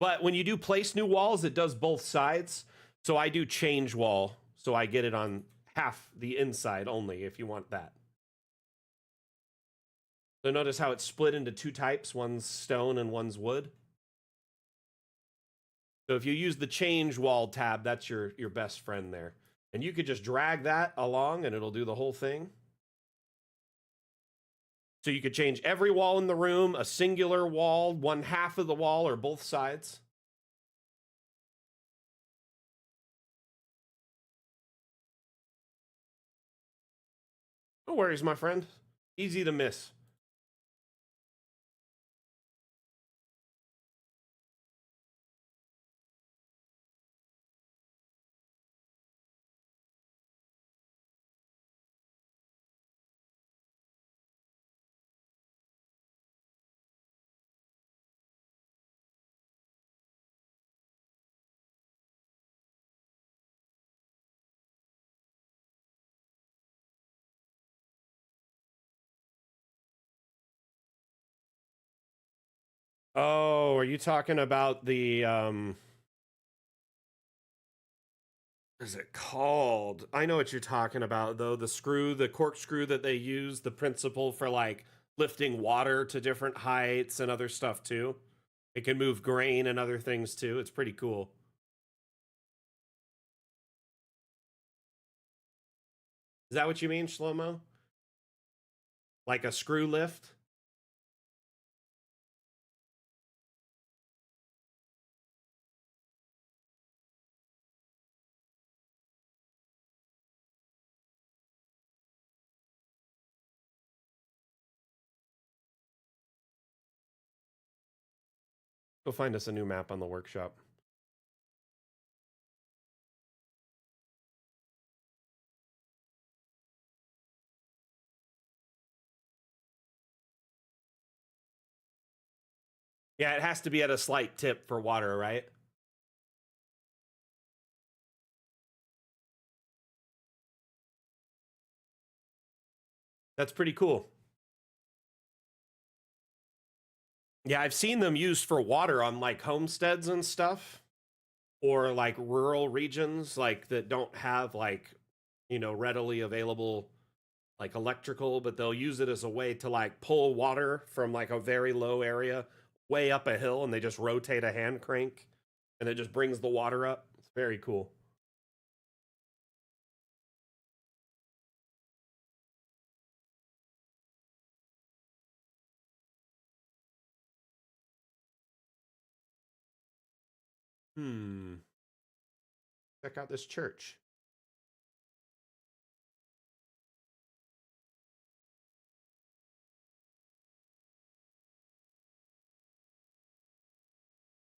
But when you do place new walls, it does both sides. So I do change wall, so I get it on half the inside only if you want that. So notice how it's split into two types, one's stone and one's wood. So if you use the change wall tab, that's your best friend there. And you could just drag that along and it'll do the whole thing. So you could change every wall in the room, a singular wall, one half of the wall, or both sides. No worries, my friend. Easy to miss. Oh, are you talking about the what is it called? I know what you're talking about though. The screw, the corkscrew that they use, the principle for like lifting water to different heights and other stuff too. It can move grain and other things too. It's pretty cool. Is that what you mean, Shlomo? Like a screw lift? Go find us a new map on the workshop. Yeah, it has to be at a slight tip for water, right? That's pretty cool. Yeah, I've seen them used for water on like homesteads and stuff, or like rural regions like that don't have like, you know, readily available like electrical, but they'll use it as a way to like pull water from like a very low area way up a hill, and they just rotate a hand crank and it just brings the water up. It's very cool. Check out this church.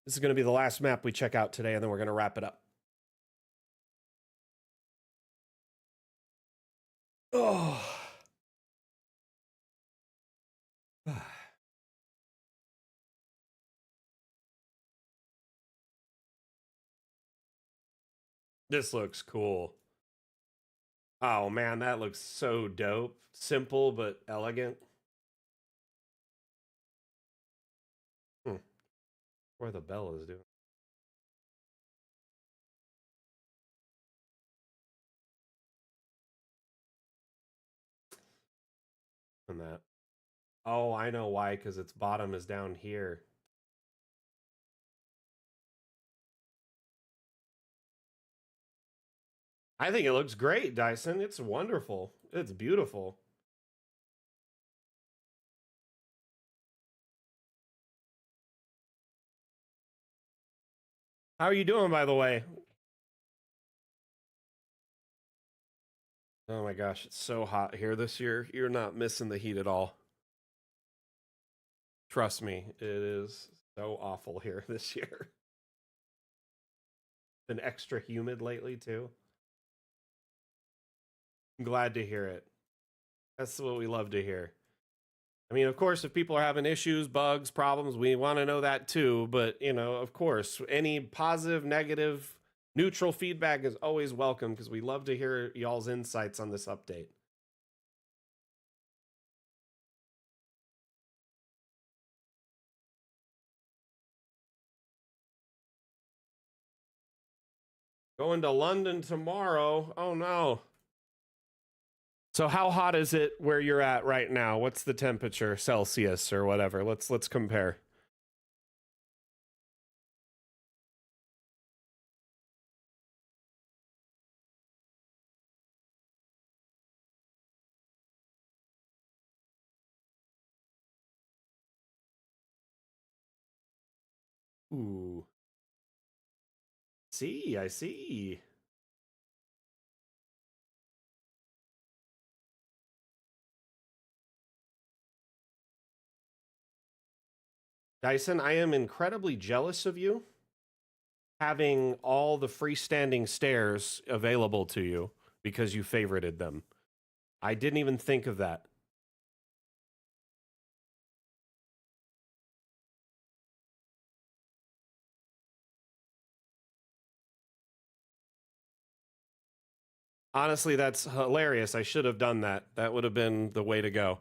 This is going to be the last map we check out today, and then we're going to wrap it up. Oh. This looks cool. Oh man, that looks so dope. Simple but elegant. Where the bell is doing. And that. Oh, I know why, because its bottom is down here. I think it looks great, Dyson. It's wonderful. It's beautiful. How are you doing, by the way? Oh my gosh, it's so hot here this year. You're not missing the heat at all. Trust me, it is so awful here this year. Been extra humid lately, too. I'm glad to hear it. That's what we love to hear. I mean, of course, if people are having issues, bugs, problems, we want to know that too. But, you know, of course, any positive, negative, neutral feedback is always welcome because we love to hear y'all's insights on this update. Going to London tomorrow. Oh no. So how hot is it where you're at right now? What's the temperature, Celsius or whatever? Let's compare. Ooh. See, I see. Dyson, I am incredibly jealous of you having all the freestanding stairs available to you because you favorited them. I didn't even think of that. Honestly, that's hilarious. I should have done that. That would have been the way to go.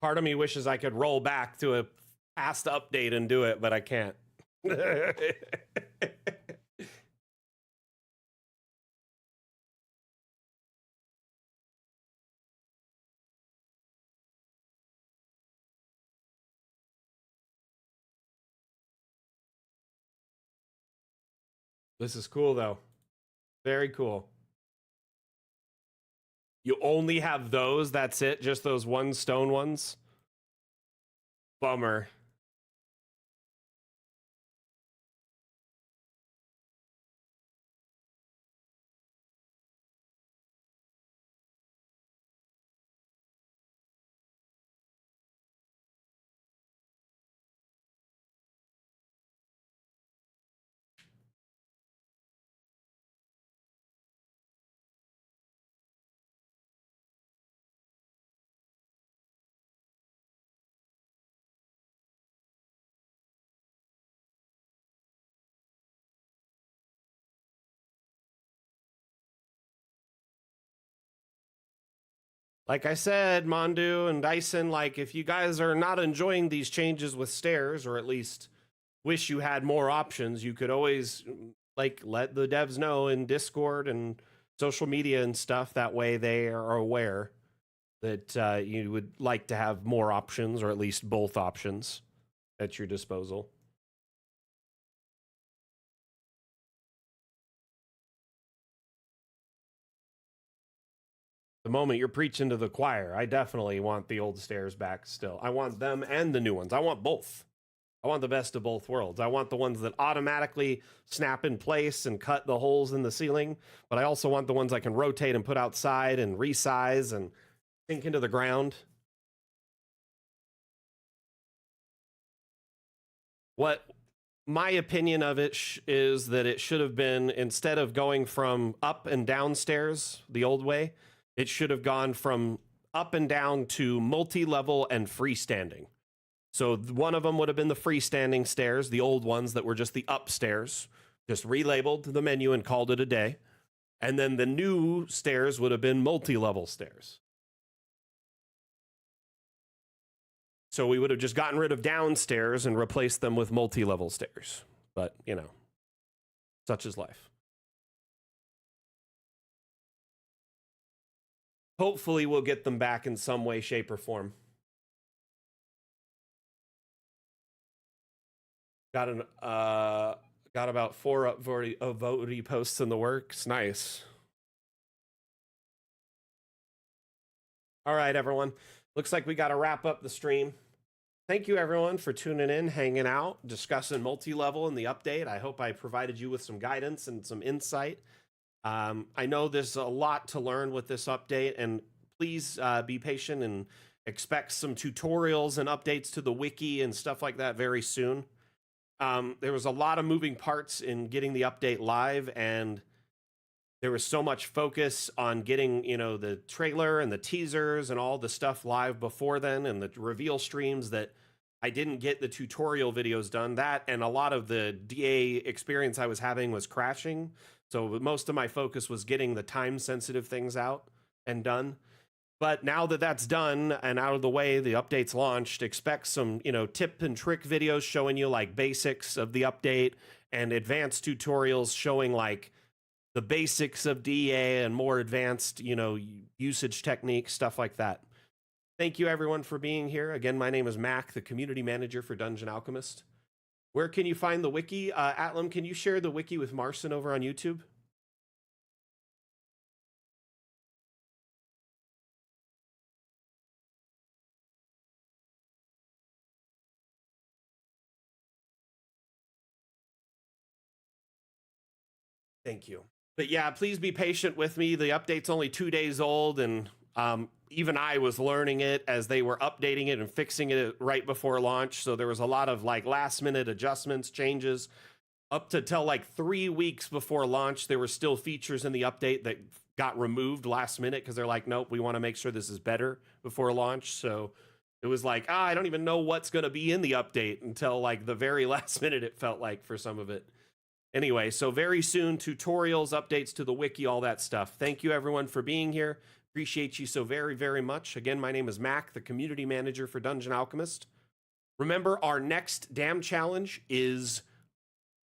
Part of me wishes I could roll back to a past update and do it, but I can't. This is cool, though. Very cool. You only have those? That's it? Just those one stone ones? Bummer. Like I said, Mondu and Dyson, like if you guys are not enjoying these changes with stairs, or at least wish you had more options, you could always like let the devs know in Discord and social media and stuff. That way they are aware that you would like to have more options, or at least both options at your disposal. The moment you're preaching to the choir, I definitely want the old stairs back still. I want them and the new ones. I want both. I want the best of both worlds. I want the ones that automatically snap in place and cut the holes in the ceiling, but I also want the ones I can rotate and put outside and resize and sink into the ground. What my opinion of it is that it should have been, instead of going from up and downstairs the old way, it should have gone from up and down to multi-level and freestanding. So one of them would have been the freestanding stairs, the old ones that were just the upstairs, just relabeled the menu and called it a day. And then the new stairs would have been multi-level stairs. So we would have just gotten rid of downstairs and replaced them with multi-level stairs. But, you know, such is life. Hopefully we'll get them back in some way, shape, or form. Got about 4 upvote posts in the works. Nice. All right, everyone. Looks like we got to wrap up the stream. Thank you, everyone, for tuning in, hanging out, discussing multi-level and the update. I hope I provided you with some guidance and some insight. I know there's a lot to learn with this update, and please be patient and expect some tutorials and updates to the wiki and stuff like that very soon. There was a lot of moving parts in getting the update live, and there was so much focus on getting, you know, the trailer and the teasers and all the stuff live before then and the reveal streams that I didn't get the tutorial videos done. That and a lot of the DA experience I was having was crashing. So most of my focus was getting the time-sensitive things out and done. But now that that's done and out of the way, the update's launched, expect some, you know, tip and trick videos showing you like basics of the update and advanced tutorials showing like the basics of DA and more advanced, you know, usage techniques, stuff like that. Thank you, everyone, for being here. Again, my name is Mac, the community manager for Dungeon Alchemist. Where can you find the wiki? Atlam, can you share the wiki with Marcin over on YouTube? Thank you. But yeah, please be patient with me. The update's only 2 days old, and even I was learning it as they were updating it and fixing it right before launch. So there was a lot of like last minute adjustments, changes. Up to till like 3 weeks before launch, there were still features in the update that got removed last minute because they're like, nope, we want to make sure this is better before launch. So it was like, I don't even know what's going to be in the update until like the very last minute, it felt like, for some of it. Anyway, so very soon, tutorials, updates to the wiki, all that stuff. Thank you, everyone, for being here. Appreciate you so very, very much. Again, my name is Mac, the community manager for Dungeon Alchemist. Remember, our next Dam Challenge is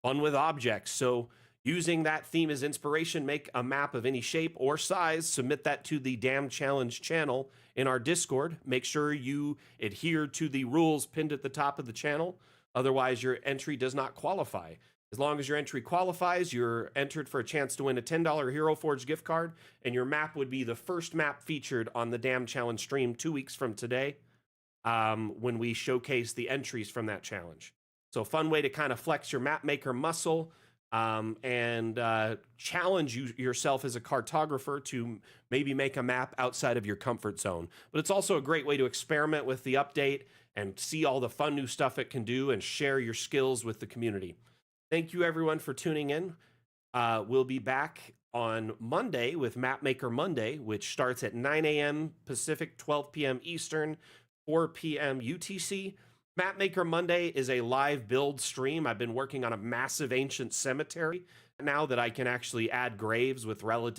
fun with objects. So using that theme as inspiration, make a map of any shape or size, submit that to the Dam Challenge channel in our Discord. Make sure you adhere to the rules pinned at the top of the channel. Otherwise, your entry does not qualify. As long as your entry qualifies, you're entered for a chance to win a $10 Hero Forge gift card, and your map would be the first map featured on the Dam Challenge stream 2 weeks from today when we showcase the entries from that challenge. So a fun way to kind of flex your map maker muscle and challenge yourself as a cartographer to maybe make a map outside of your comfort zone. But it's also a great way to experiment with the update and see all the fun new stuff it can do and share your skills with the community. Thank you, everyone, for tuning in. We'll be back on Monday with Mapmaker Monday, which starts at 9 a.m. Pacific, 12 p.m. Eastern, 4 p.m. UTC. Mapmaker Monday is a live build stream. I've been working on a massive ancient cemetery now that I can actually add graves with relative